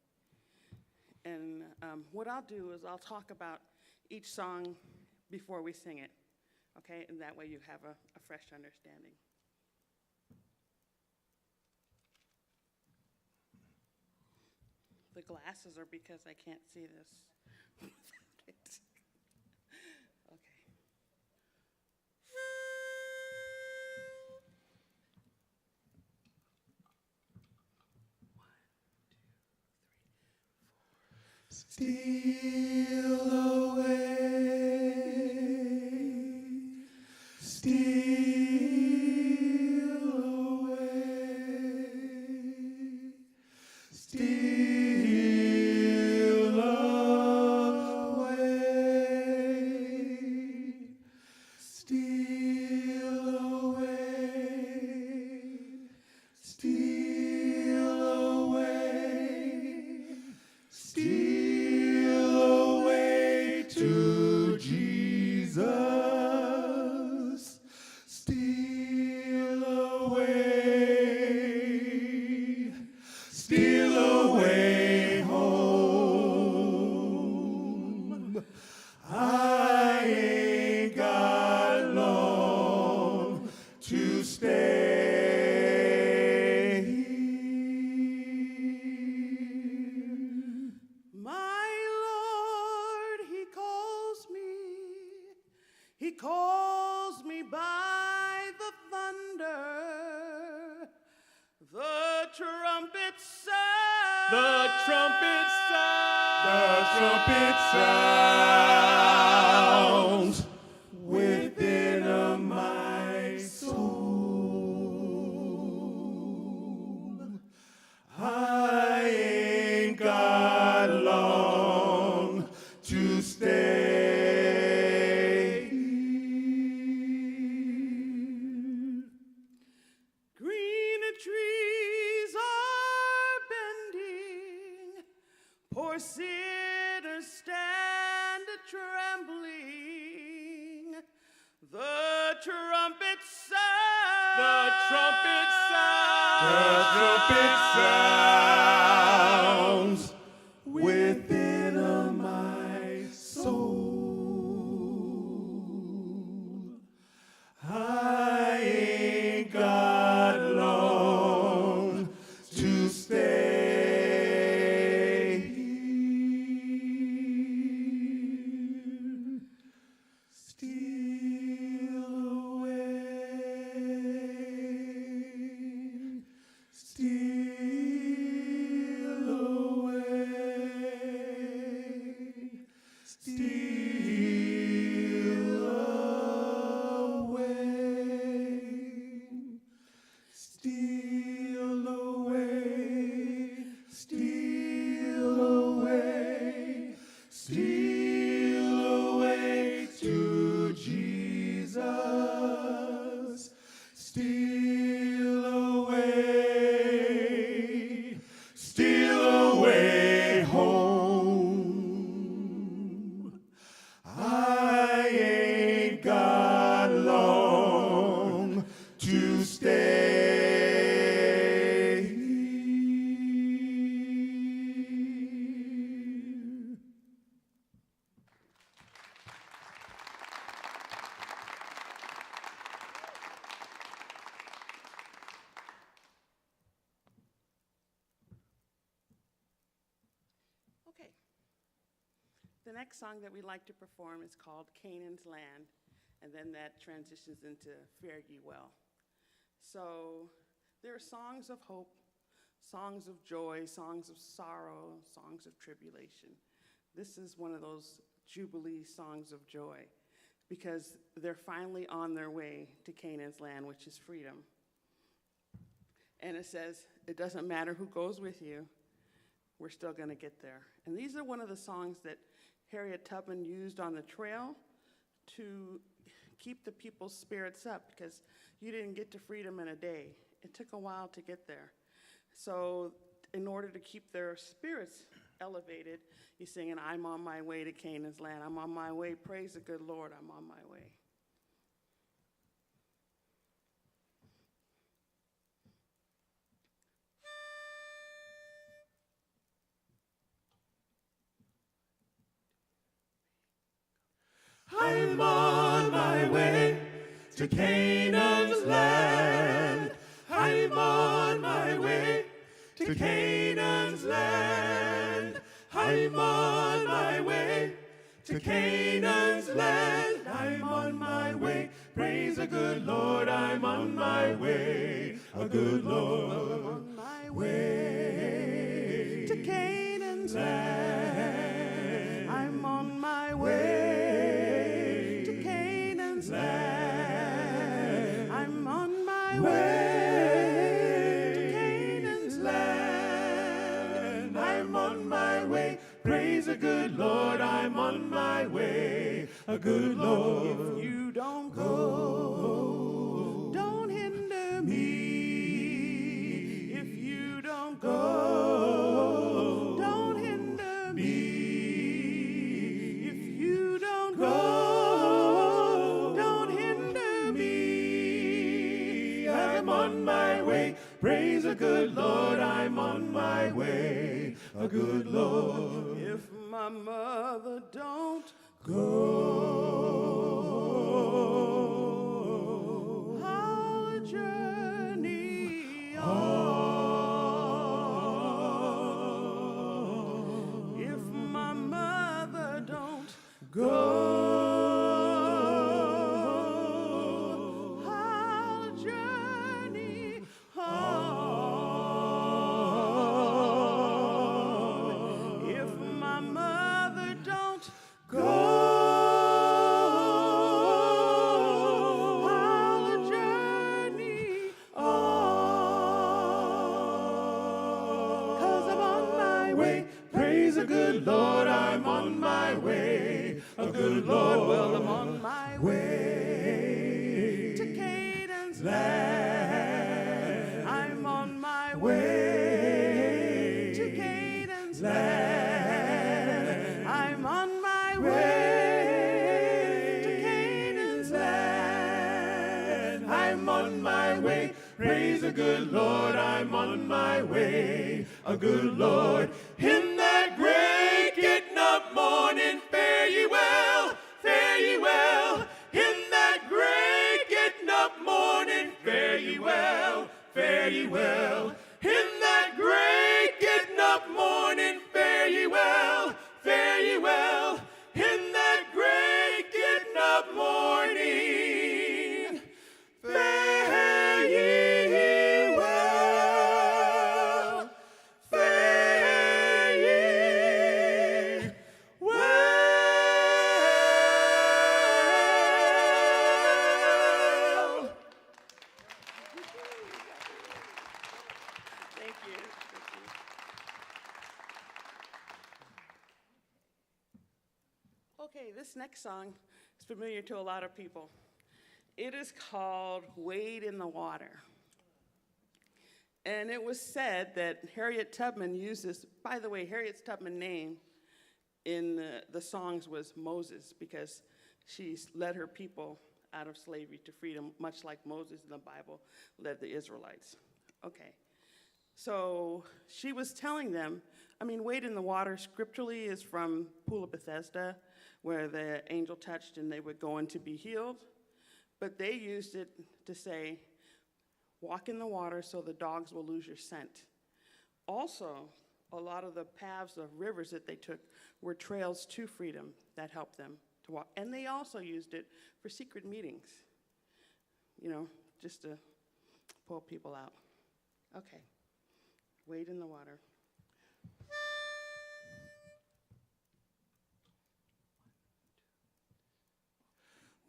And what I'll do is I'll talk about each song before we sing it, okay? And that way you have a fresh understanding. The glasses are because I can't see this without it. Okay. Steal away, steal away, steal away, steal away, steal away, steal away to Jesus. Steal away home. I ain't got long to stay. He calls me by the thunder, the trumpet sound. The trumpet sounds within of my soul. I ain't got long to stay here. Greener trees are bending, poor sinners stand a-trembling. The trumpet sound. The trumpet sounds within of my soul. I ain't got long to stay here. Steal away, steal away, steal away, steal away, steal away, steal away to Jesus. Steal away home. I ain't got long to stay here. Okay. The next song that we like to perform is called Canaan's Land, and then that transitions into Fare Ye Well. So there are songs of hope, songs of joy, songs of sorrow, songs of tribulation. This is one of those Jubilee songs of joy because they're finally on their way to Canaan's land, which is freedom. And it says, it doesn't matter who goes with you, we're still going to get there. And these are one of the songs that Harriet Tubman used on the trail to keep the people's spirits up, because you didn't get to freedom in a day. It took a while to get there. So in order to keep their spirits elevated, you sing, and I'm on my way to Canaan's land. I'm on my way. Praise the good Lord. I'm on my way. I'm on my way to Canaan's land. I'm on my way to Canaan's land. I'm on my way to Canaan's land. I'm on my way. Praise the good Lord. I'm on my way. A good Lord. I'm on my way to Canaan's land. I'm on my way to Canaan's land. I'm on my way to Canaan's land. I'm on my way. Praise the good Lord. I'm on my way. A good Lord. If you don't go, don't hinder me. If you don't go, don't hinder me. If you don't go, don't hinder me. I'm on my way. Praise the good Lord. I'm on my way. A good Lord. If my mother don't go, I'll journey on. If my mother don't go, a good Lord, I'm on my way. A good Lord, well, I'm on my way to Canaan's land. I'm on my Way to Canaan's land. I'm on my Way to Canaan's land. I'm on my way. Praise the good Lord, I'm on my way. A good Lord, in that great getting up morning, fare ye well, fare ye well. In that great getting up morning, fare ye well, fare ye well. In that great getting up morning, fare ye well, fare ye well. In that great getting up morning, fare ye well, fare ye well. Thank you. Okay, this next song is familiar to a lot of people. It is called Wade in the Water. And it was said that Harriet Tubman used this. By the way, Harriet Tubman's name in the songs was Moses, because she led her people out of slavery to freedom, much like Moses in the Bible led the Israelites. Okay. So she was telling them, Wade in the Water scripturally is from Pool of Bethesda, where the angel touched and they would go in to be healed. But they used it to say, walk in the water so the dogs will lose your scent. Also, a lot of the paths of rivers that they took were trails to freedom that helped them to walk. And they also used it for secret meetings, just to pull people out. Okay. Wade in the water.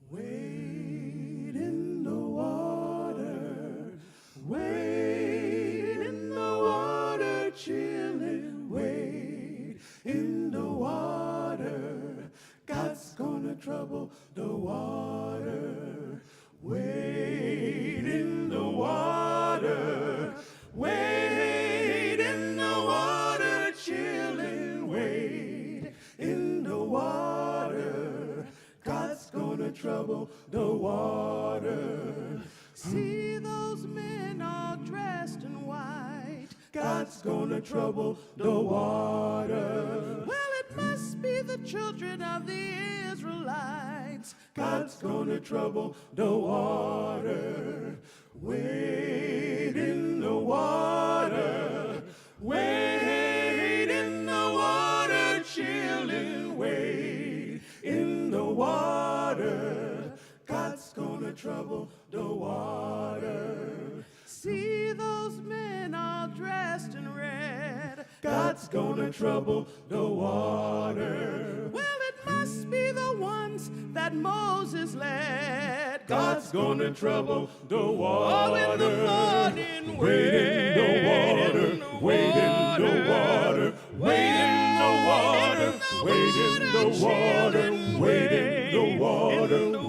Wade in the water, wade in the water, chillin', wade in the water. God's gonna trouble the water. Wade in the water, wade in the water, chillin', wade in the water. God's gonna trouble the water. See those men all dressed in white. God's gonna trouble the water. Well, it must be the children of the Israelites. God's gonna trouble the water. Wade in the water, wade in the water, chillin', wade in the water. God's gonna trouble the water. See those men all dressed in red. God's gonna trouble the water. Well, it must be the ones that Moses led. God's gonna trouble the water. Oh, in the morning, wade in the water, wade in the water, wade in the water, wade in the water, wade in the water, wade in the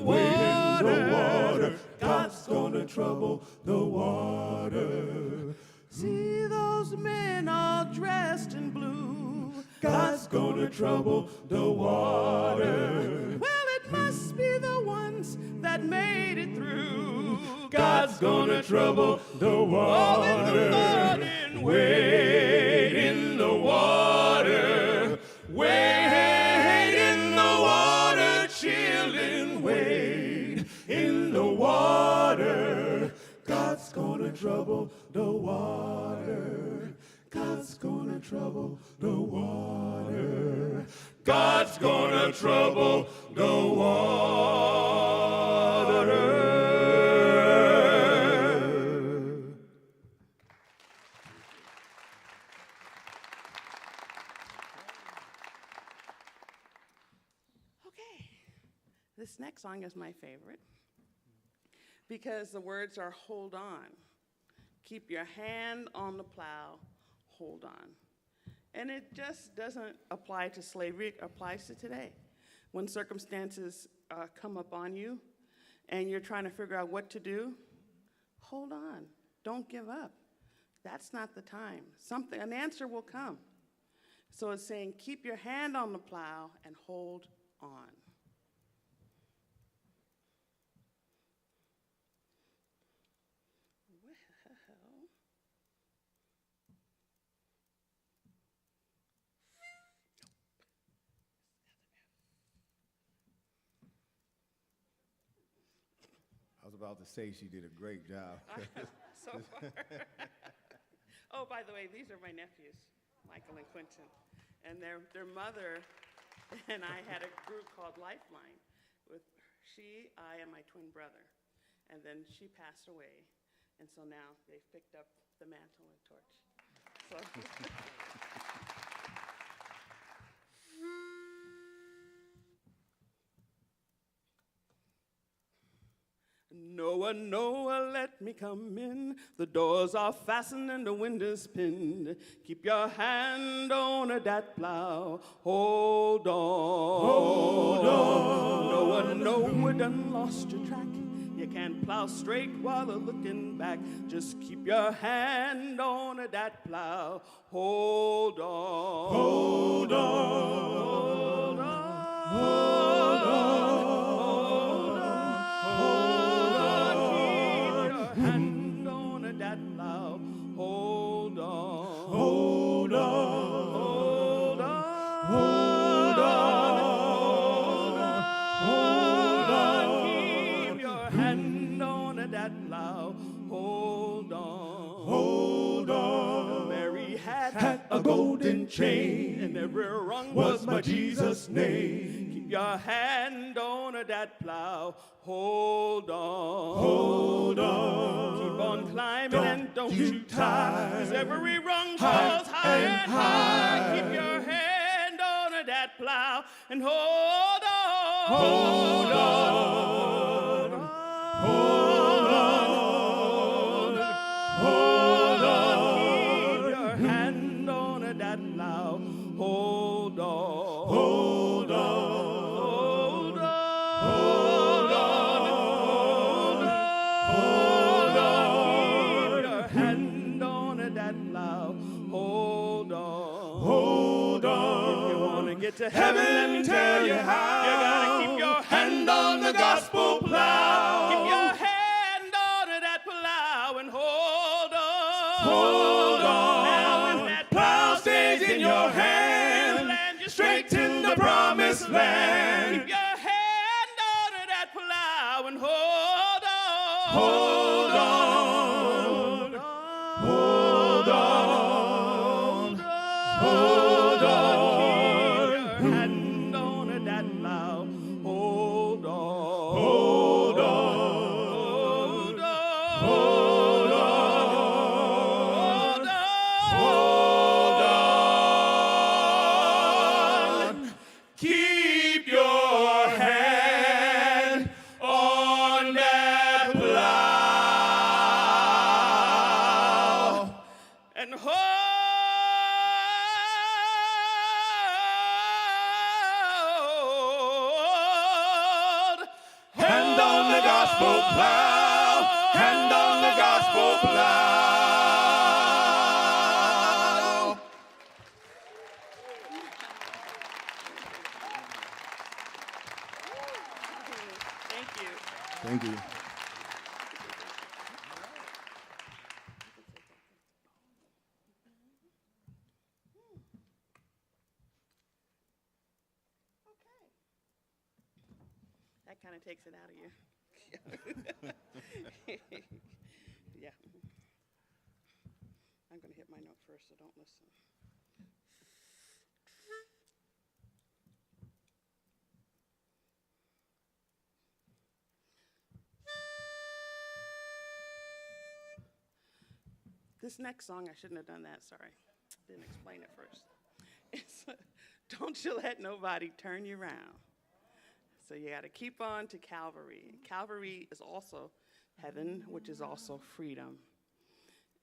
water. God's gonna trouble the water. See those men all dressed in blue. God's gonna trouble the water. Well, it must be the ones that made it through. God's gonna trouble the water. Oh, in the morning, wade in the water, wade in the water, chillin', wade in the water. God's gonna trouble the water. God's gonna trouble the water. God's gonna trouble the water. Okay, this next song is my favorite because the words are hold on. Keep your hand on the plow, hold on. And it just doesn't apply to slavery, it applies to today. When circumstances come upon you and you're trying to figure out what to do, hold on, don't give up. That's not the time. An answer will come. So it's saying, keep your hand on the plow and hold on. I was about to say she did a great job. So far. Oh, by the way, these are my nephews, Michael and Quentin. And their mother and I had a group called Lifeline with I, and my twin brother. And then she passed away. And so now they've picked up the mantle and torch. So. Noah, Noah, let me come in. The doors are fastened and the windows pinned. Keep your hand on that plow. Hold on. Hold on. Noah, Noah, done lost your track. You can't plow straight while looking back. Just keep your hand on that plow. Hold on. Hold on. Hold on. Hold on. Hold on, hold on, hold on, hold on, hold on. Keep your hand on that plow. Hold on, hold on. Mary had a golden chain, and every rung was my Jesus' name. Keep your hand on that plow. Hold on, hold on. Keep on climbing and don't you tire. 'Cause every rung falls high and high. Keep your hand on that plow and hold on. Hold on. Hold on. Hold on. Keep your hand on that plow. Hold on. Hold on. Hold on. Hold on. Hold on. Keep your hand on that plow. Hold on. Hold on. If you want to get to heaven, let me tell you how. You gotta keep your hand on the gospel plow. Keep your hand on that plow and hold on. Hold on. Now when that plow stays in your hand, land you straight to the promised land. Keep your hand on that plow and hold on. Hold on. Hold on. Hold on. Keep your hand on that plow. Hold on. Hold on. Hold on. Hold on. Hold on. Keep your hand on that plow and hold. Hand on the gospel plow. Hand on the gospel plow. Thank you. Thank you. That kind of takes it out of you. Yeah. I'm going to hit my note first, so don't listen. This next song, I shouldn't have done that, sorry. Didn't explain it first. It's, don't you let nobody turn you around. So you got to keep on to Calvary. Calvary is also heaven, which is also freedom.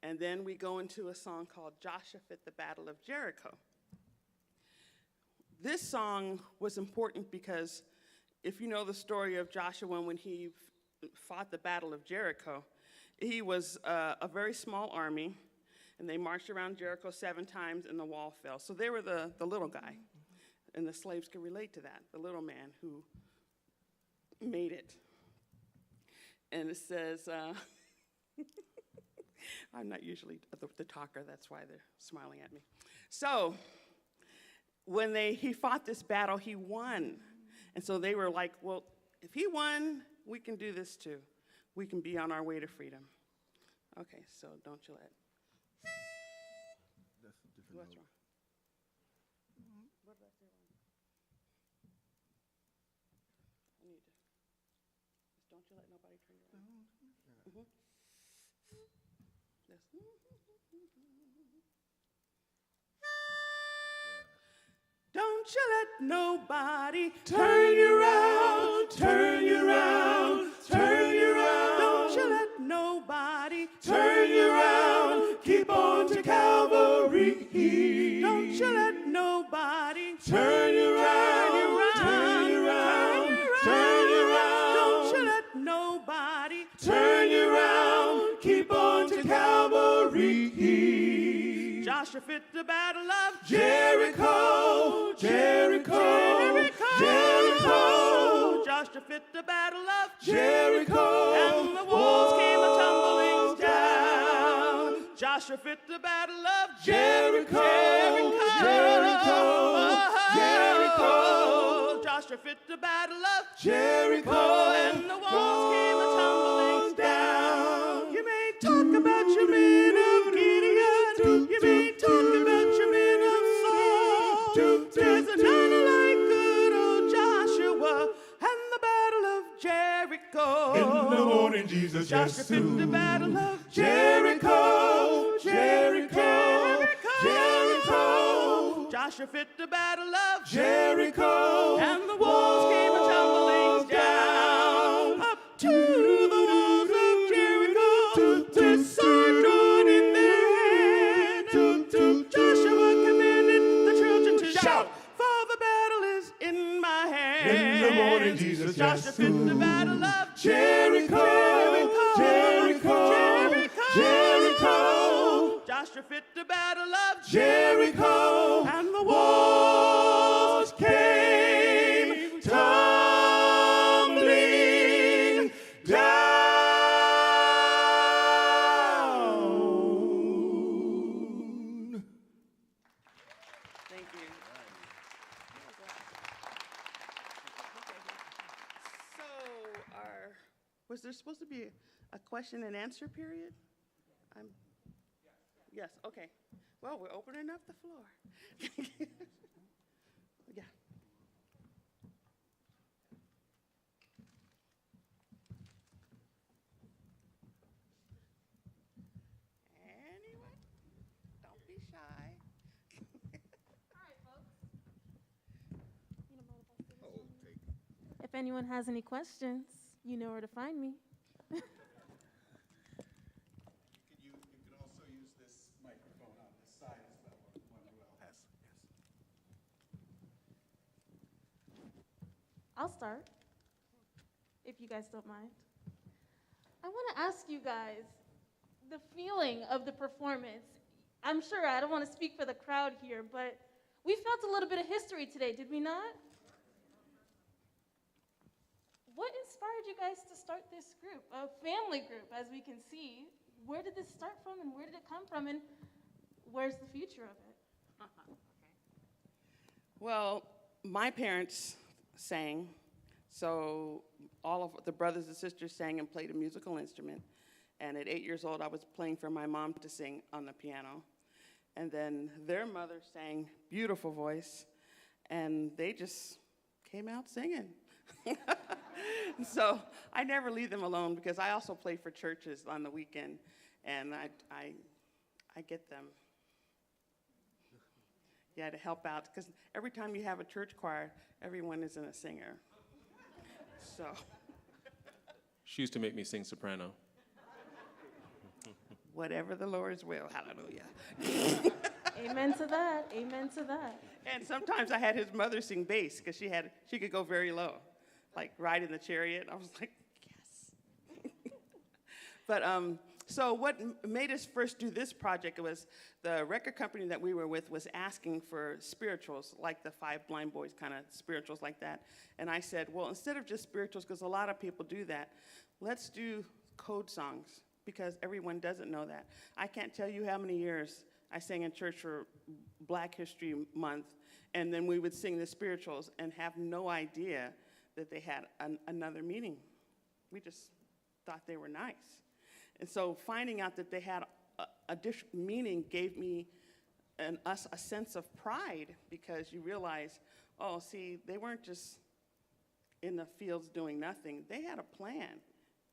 And then we go into a song called Joshua at the Battle of Jericho. this song was important because if you know the story of Joshua when he fought the Battle of Jericho, he was a very small army, and they marched around Jericho 7 times, and the wall fell. So they were the little guy, and the slaves could relate to that, the little man who made it. And it says, I'm not usually the talker, that's why they're smiling at me. So when he fought this battle, he won. And so they were like, well, if he won, we can do this too. We can be on our way to freedom. Okay, so don't you let. That's a different What's note. wrong? What did I say wrong? I need to. Don't you let nobody turn you around. Mm-hmm. Yes. Don't you let nobody Turn you around, turn you around, turn you around. Don't you let nobody Turn you around, keep on to Calvary. Don't you let nobody Turn you around, turn you around, turn you around. Don't you let nobody Turn you around, keep on to Calvary. Joshua fit the battle of Jericho, Jericho, Jericho, Joshua fit the battle of Jericho, and the walls came a-tumbling down. Joshua fit the battle of Jericho, Jericho, Jericho, Joshua fit the battle of Jericho, and the walls came a-tumbling down. You may talk about your men of Gideon, you may talk about your men of Saul. There's none like good old Joshua and the battle of Jericho. in the morning Jesus Joshua fit the battle of Jericho, Jericho, Jericho, Joshua fit the battle of Jericho, and the walls came a-tumbling down. Up to the walls of Jericho with swords drawn in their hand. Joshua commanded the children to shout, for the battle is in my hand. in the morning Jesus Joshua fit the battle of Jericho, Jericho, Jericho, Joshua fit the battle of Jericho, and the walls came tumbling down. Thank you. So, was there supposed to be a question and answer period? Yes, okay. Well, we're opening up the floor. Yeah. Anyway, don't be shy. If anyone has any questions, you know where to find me. You can also use this microphone on this side as well, or one Noel has. Yes. I'll start, if you guys don't mind. I want to ask you guys the feeling of the performance. I'm sure I don't want to speak for the crowd here, but we felt a little bit of history today, did we not? What inspired you guys to start this group, a family group, as we can see? Where did this start from, and where did it come from, and where's the future of it? Well, my parents sang, so all of the brothers and sisters sang and played a musical instrument. And at 8 years old, I was playing for my mom to sing on the piano. And then their mother sang, beautiful voice, and they just came out singing. So I never leave them alone because I also play for churches on the weekend, and I get them, to help out, because every time you have a church choir, everyone isn't a singer. So. She used to make me sing soprano. Whatever the Lord's will, hallelujah. Amen to that. Amen to that. And sometimes I had his mother sing bass because she could go very low, like Ride in the Chariot. I was like, yes. But so what made us first do this project was the record company that we were with was asking for spirituals, like the Five Blind Boys kind of spirituals like that. And I said, well, instead of just spirituals, because a lot of people do that, let's do code songs, because everyone doesn't know that. I can't tell you how many years I sang in church for Black History Month, and then we would sing the spirituals and have no idea that they had another meaning. We just thought they were nice. And so finding out that they had a different meaning gave me and us a sense of pride, because you realize, oh, see, they weren't just in the fields doing nothing. They had a plan.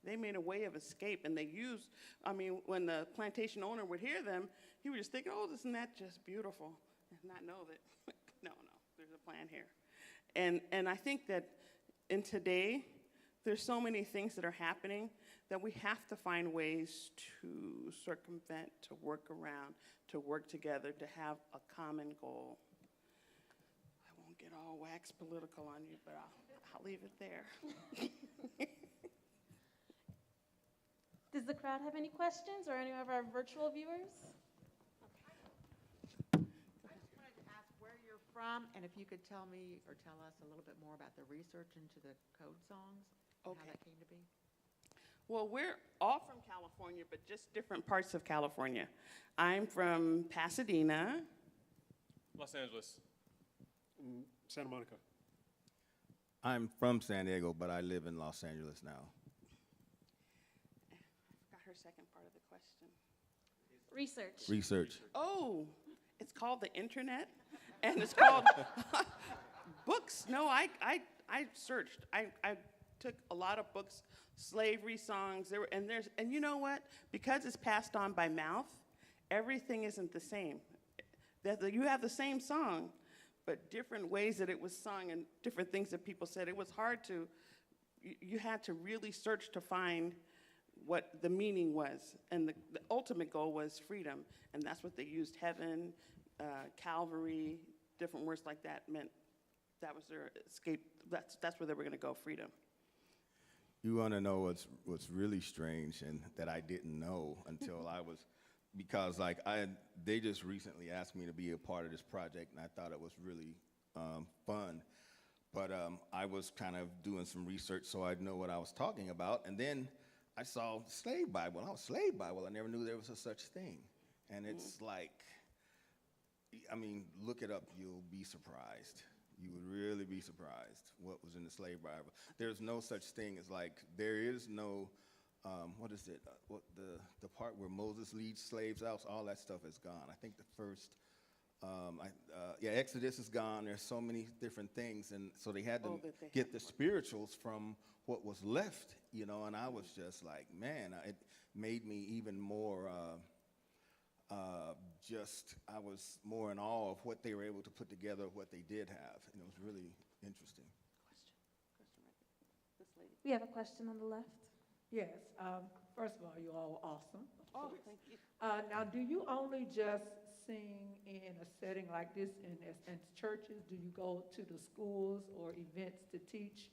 They made a way of escape, and they used, I mean, when the plantation owner would hear them, he would just think, oh, isn't that just beautiful? And not know that, no, there's a plan here. And I think that in today, there's so many things that are happening that we have to find ways to circumvent, to work around, to work together, to have a common goal. I won't get all wax political on you, but I'll leave it there. Does the crowd have any questions, or any of our virtual viewers? I just wanted to ask where you're from, and if you could tell me or tell us a little bit more about the research into the code songs and how that came to be. Well, we're all from California, but just different parts of California. I'm from Pasadena. Los Angeles. Santa Monica. I'm from San Diego, but I live in Los Angeles now. I forgot her second part of the question. Research. Oh, it's called the internet, and it's called books. No, I searched. I took a lot of books, slavery songs. And you know what? Because it's passed on by mouth, everything isn't the same. You have the same song, but different ways that it was sung and different things that people said. It was hard to. You had to really search to find what the meaning was, and the ultimate goal was freedom, and that's what they used. Heaven, Calvary, different words like that meant that was their escape. That's where they were going to go, freedom. You want to know what's really strange, and that I didn't know until I was, because like they just recently asked me to be a part of this project, and I thought it was really fun. But I was kind of doing some research so I'd know what I was talking about, and then I saw Slave Bible. And I was Slave Bible. I never knew there was a such thing. And it's like, I mean, look it up. You'll be surprised. You would really be surprised what was in the Slave Bible. There's no such thing as like, there is no, what is it? What the part where Moses leads slaves out, all that stuff is gone. I think the first, Exodus is gone. There's so many different things. And so they had to get the spirituals from what was left, you know, and I was just like, man, it made me even more, I was more in awe of what they were able to put together, what they did have, and it was really interesting. We have a question on the left. Yes, first of all, you all are awesome. Oh, thank you. Now, do you only just sing in a setting like this in churches? Do you go to the schools or events to teach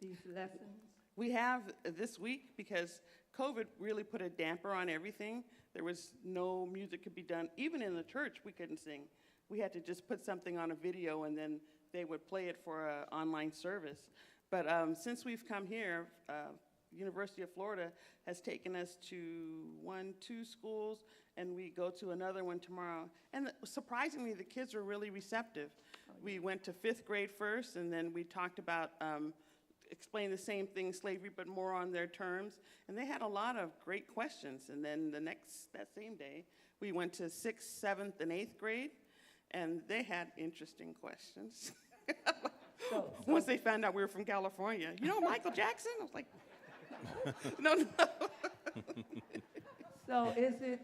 these lessons? We have this week, because COVID really put a damper on everything. There was no music could be done. Even in the church, we couldn't sing. We had to just put something on a video, and then they would play it for an online service. But since we've come here, University of Florida has taken us to 2 schools, and we go to another one tomorrow. And surprisingly, the kids were really receptive. We went to 5th grade first, and then we talked about explain the same thing, slavery, but more on their terms. And they had a lot of great questions. And then that same day, we went to 6th, 7th, and 8th grade, and they had interesting questions. Once they found out we were from California. You know Michael Jackson? I was like, no. So is it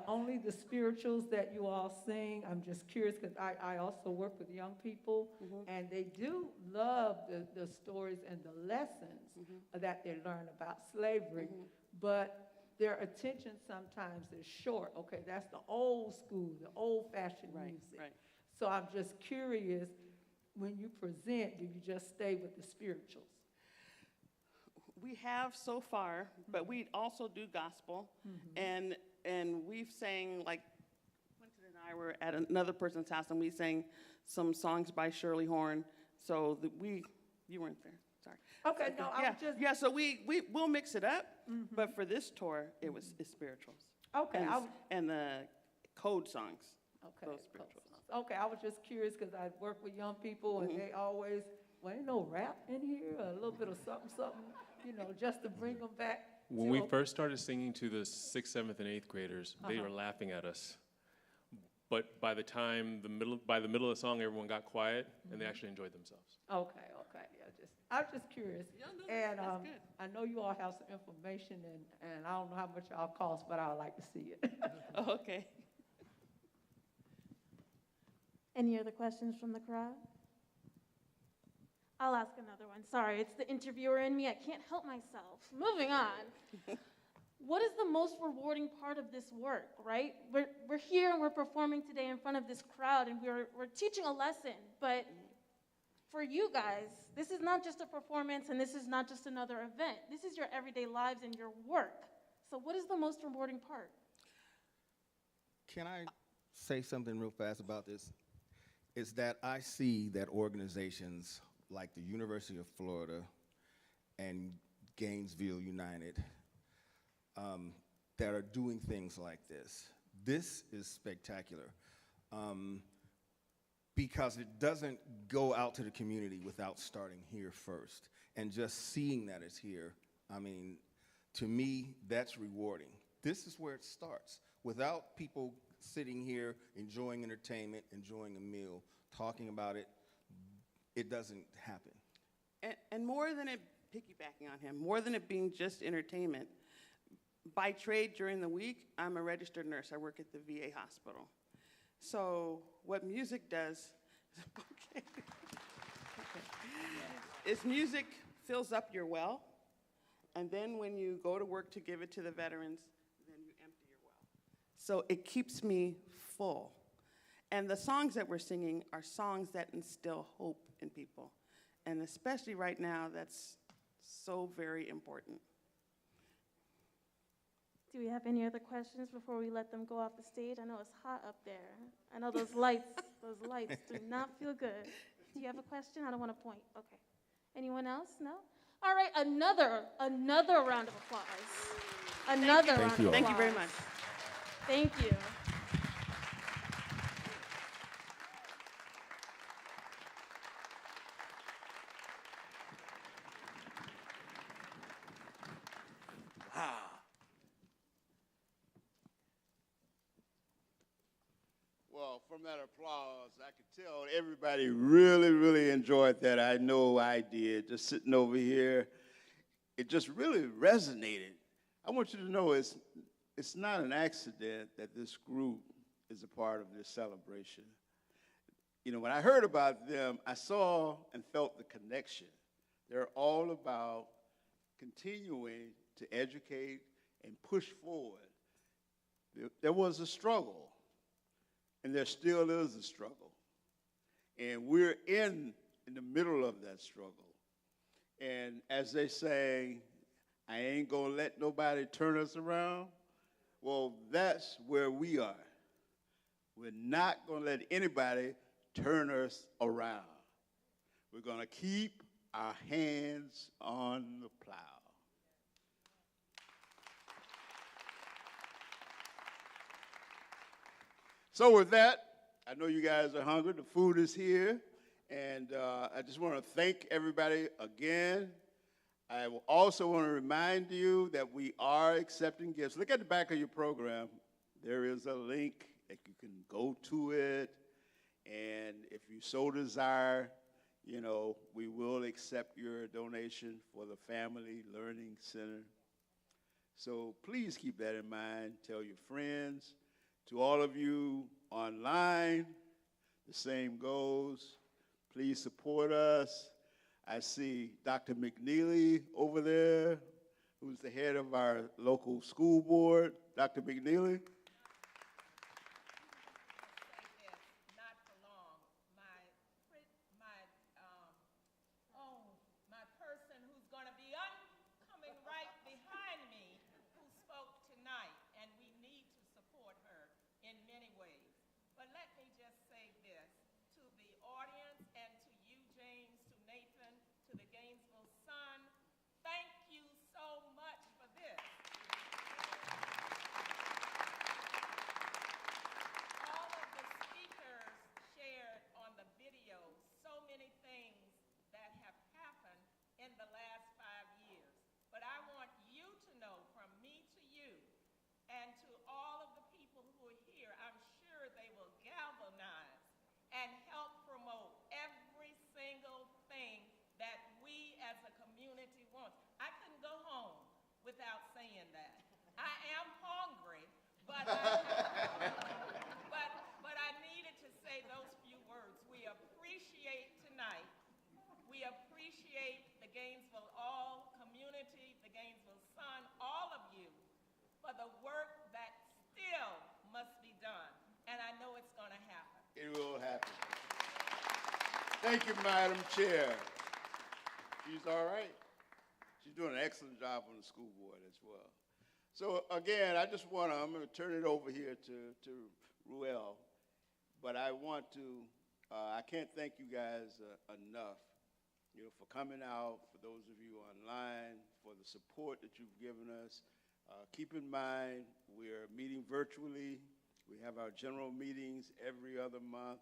only the spirituals that you all sing? I'm just curious, because I also work with young people, and they do love the stories and the lessons that they learn about slavery. But their attention sometimes is short. Okay, that's the old school, the old-fashioned music. Right. So I'm just curious, when you present, do you just stay with the spirituals? We have so far, but we also do gospel, and we've sang, like, Quentin and I were at another person's house, and we sang some songs by Shirley Horn. So you weren't there. Sorry. Okay, no, I'm just. Yeah. So we'll mix it up, but for this tour, it's spirituals. Okay, and the code songs. Okay, those spirituals. Okay, I was just curious because I work with young people and they always, well, ain't no rap in here, a little bit of something, just to bring them back. When we first started singing to the 6th, 7th, and 8th graders, they were laughing at us. But by the middle of the song, everyone got quiet and they actually enjoyed themselves. Okay, yeah, I'm just curious. Yeah, no, And that's good. I know you all have some information and I don't know how much y'all cost, but I would like to see it. Oh, okay. Any other questions from the crowd? I'll ask another one. Sorry, it's the interviewer in me. I can't help myself. Moving on. What is the most rewarding part of this work, right? We're here and we're performing today in front of this crowd and we're teaching a lesson, but for you guys, this is not just a performance and this is not just another event. This is your everyday lives and your work. So what is the most rewarding part? Can I say something real fast about this? It's that I see that organizations like the University of Florida and Gainesville United that are doing things like this. This is spectacular because it doesn't go out to the community without starting here first. And just seeing that it's here, I mean, to me, that's rewarding. This is where it starts. Without people sitting here, enjoying entertainment, enjoying a meal, talking about it, it doesn't happen. And more than it, piggybacking on him, more than it being just entertainment, by trade during the week, I'm a registered nurse. I work at the VA hospital. So what music does, okay, is music fills up your well, and then when you go to work to give it to the veterans, then you empty your well. So it keeps me full. And the songs that we're singing are songs that instill hope in people. And especially right now, that's so very important. Do we have any other questions before we let them go off the stage? I know it's hot up there. I know those lights do not feel good. Do you have a question? I don't want to point. Okay. Anyone else? No? All right, another round of applause. Another round of applause. Thank you very much. Thank you. Well, from that applause, I could tell everybody really, really enjoyed that. I know I did. Just sitting over here, it just really resonated. I want you to know it's not an accident that this group is a part of this celebration. You know, when I heard about them, I saw and felt the connection. They're all about continuing to educate and push forward. There was a struggle. And there still is a struggle. And we're in the middle of that struggle. And as they say, I ain't gonna let nobody turn us around. Well, that's where we are. We're not gonna let anybody turn us around. We're gonna keep our hands on the plow. So with that, I know you guys are hungry. The food is here. And I just want to thank everybody again. I also want to remind you that we are accepting gifts. Look at the back of your program. There is a link that you can go to it. And if you so desire, you know, we will accept your donation for the Family Learning Center. So please keep that in mind. Tell your friends. To all of you online, the same goes. Please support us. I see Dr. McNeely over there. who's the head of our local school board, Dr. McNeely. My person who's going to be coming right behind me, who spoke tonight, and we need to support her in many ways. But let me just say this to the audience and to you, James, to Nathan, to the Gainesville Sun. Thank you so much for this. All of the speakers shared on the video so many things that have happened in the last 5 years. But I want you to know, from me to you, and to all of the people who are here, I'm sure they will galvanize and help promote every single thing that we as a community want. I couldn't go home without saying that. I am hungry, but but I needed to say those few words. We appreciate tonight. We appreciate the Gainesville All community, the Gainesville Sun, all of you, for the work that still must be done. And I know it's going to happen. It will happen. Thank you, Madam Chair. She's all right. She's doing an excellent job on the school board as well. So again, I'm going to turn it over here to Ruel, but I want to, I can't thank you guys enough, for coming out, for those of you online, for the support that you've given us. Keep in mind, we're meeting virtually. We have our general meetings every other month.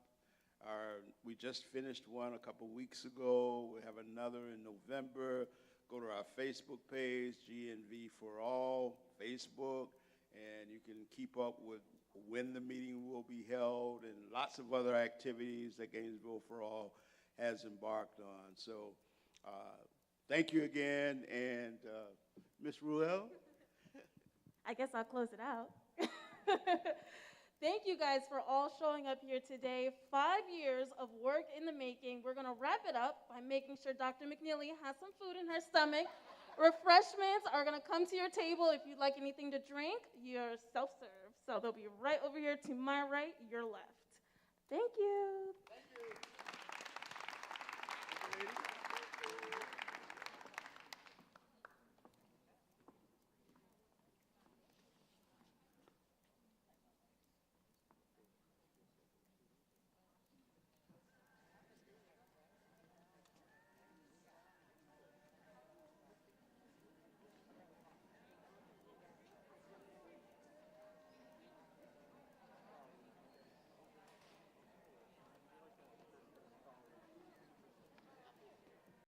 We just finished one a couple weeks ago. We have another in November. Go to our Facebook page, GNV4ALL, Facebook, and you can keep up with when the meeting will be held and lots of other activities that Gainesville for All has embarked on. So thank you again, and Ms. Ruel? I guess I'll close it out. Thank you guys for all showing up here today. 5 years of work in the making. We're going to wrap it up by making sure Dr. McNeely has some food in her stomach. Refreshments are going to come to your table. If you'd like anything to drink, you're self-serve. So they'll be right over here to my right, your left. Thank you. Thank you.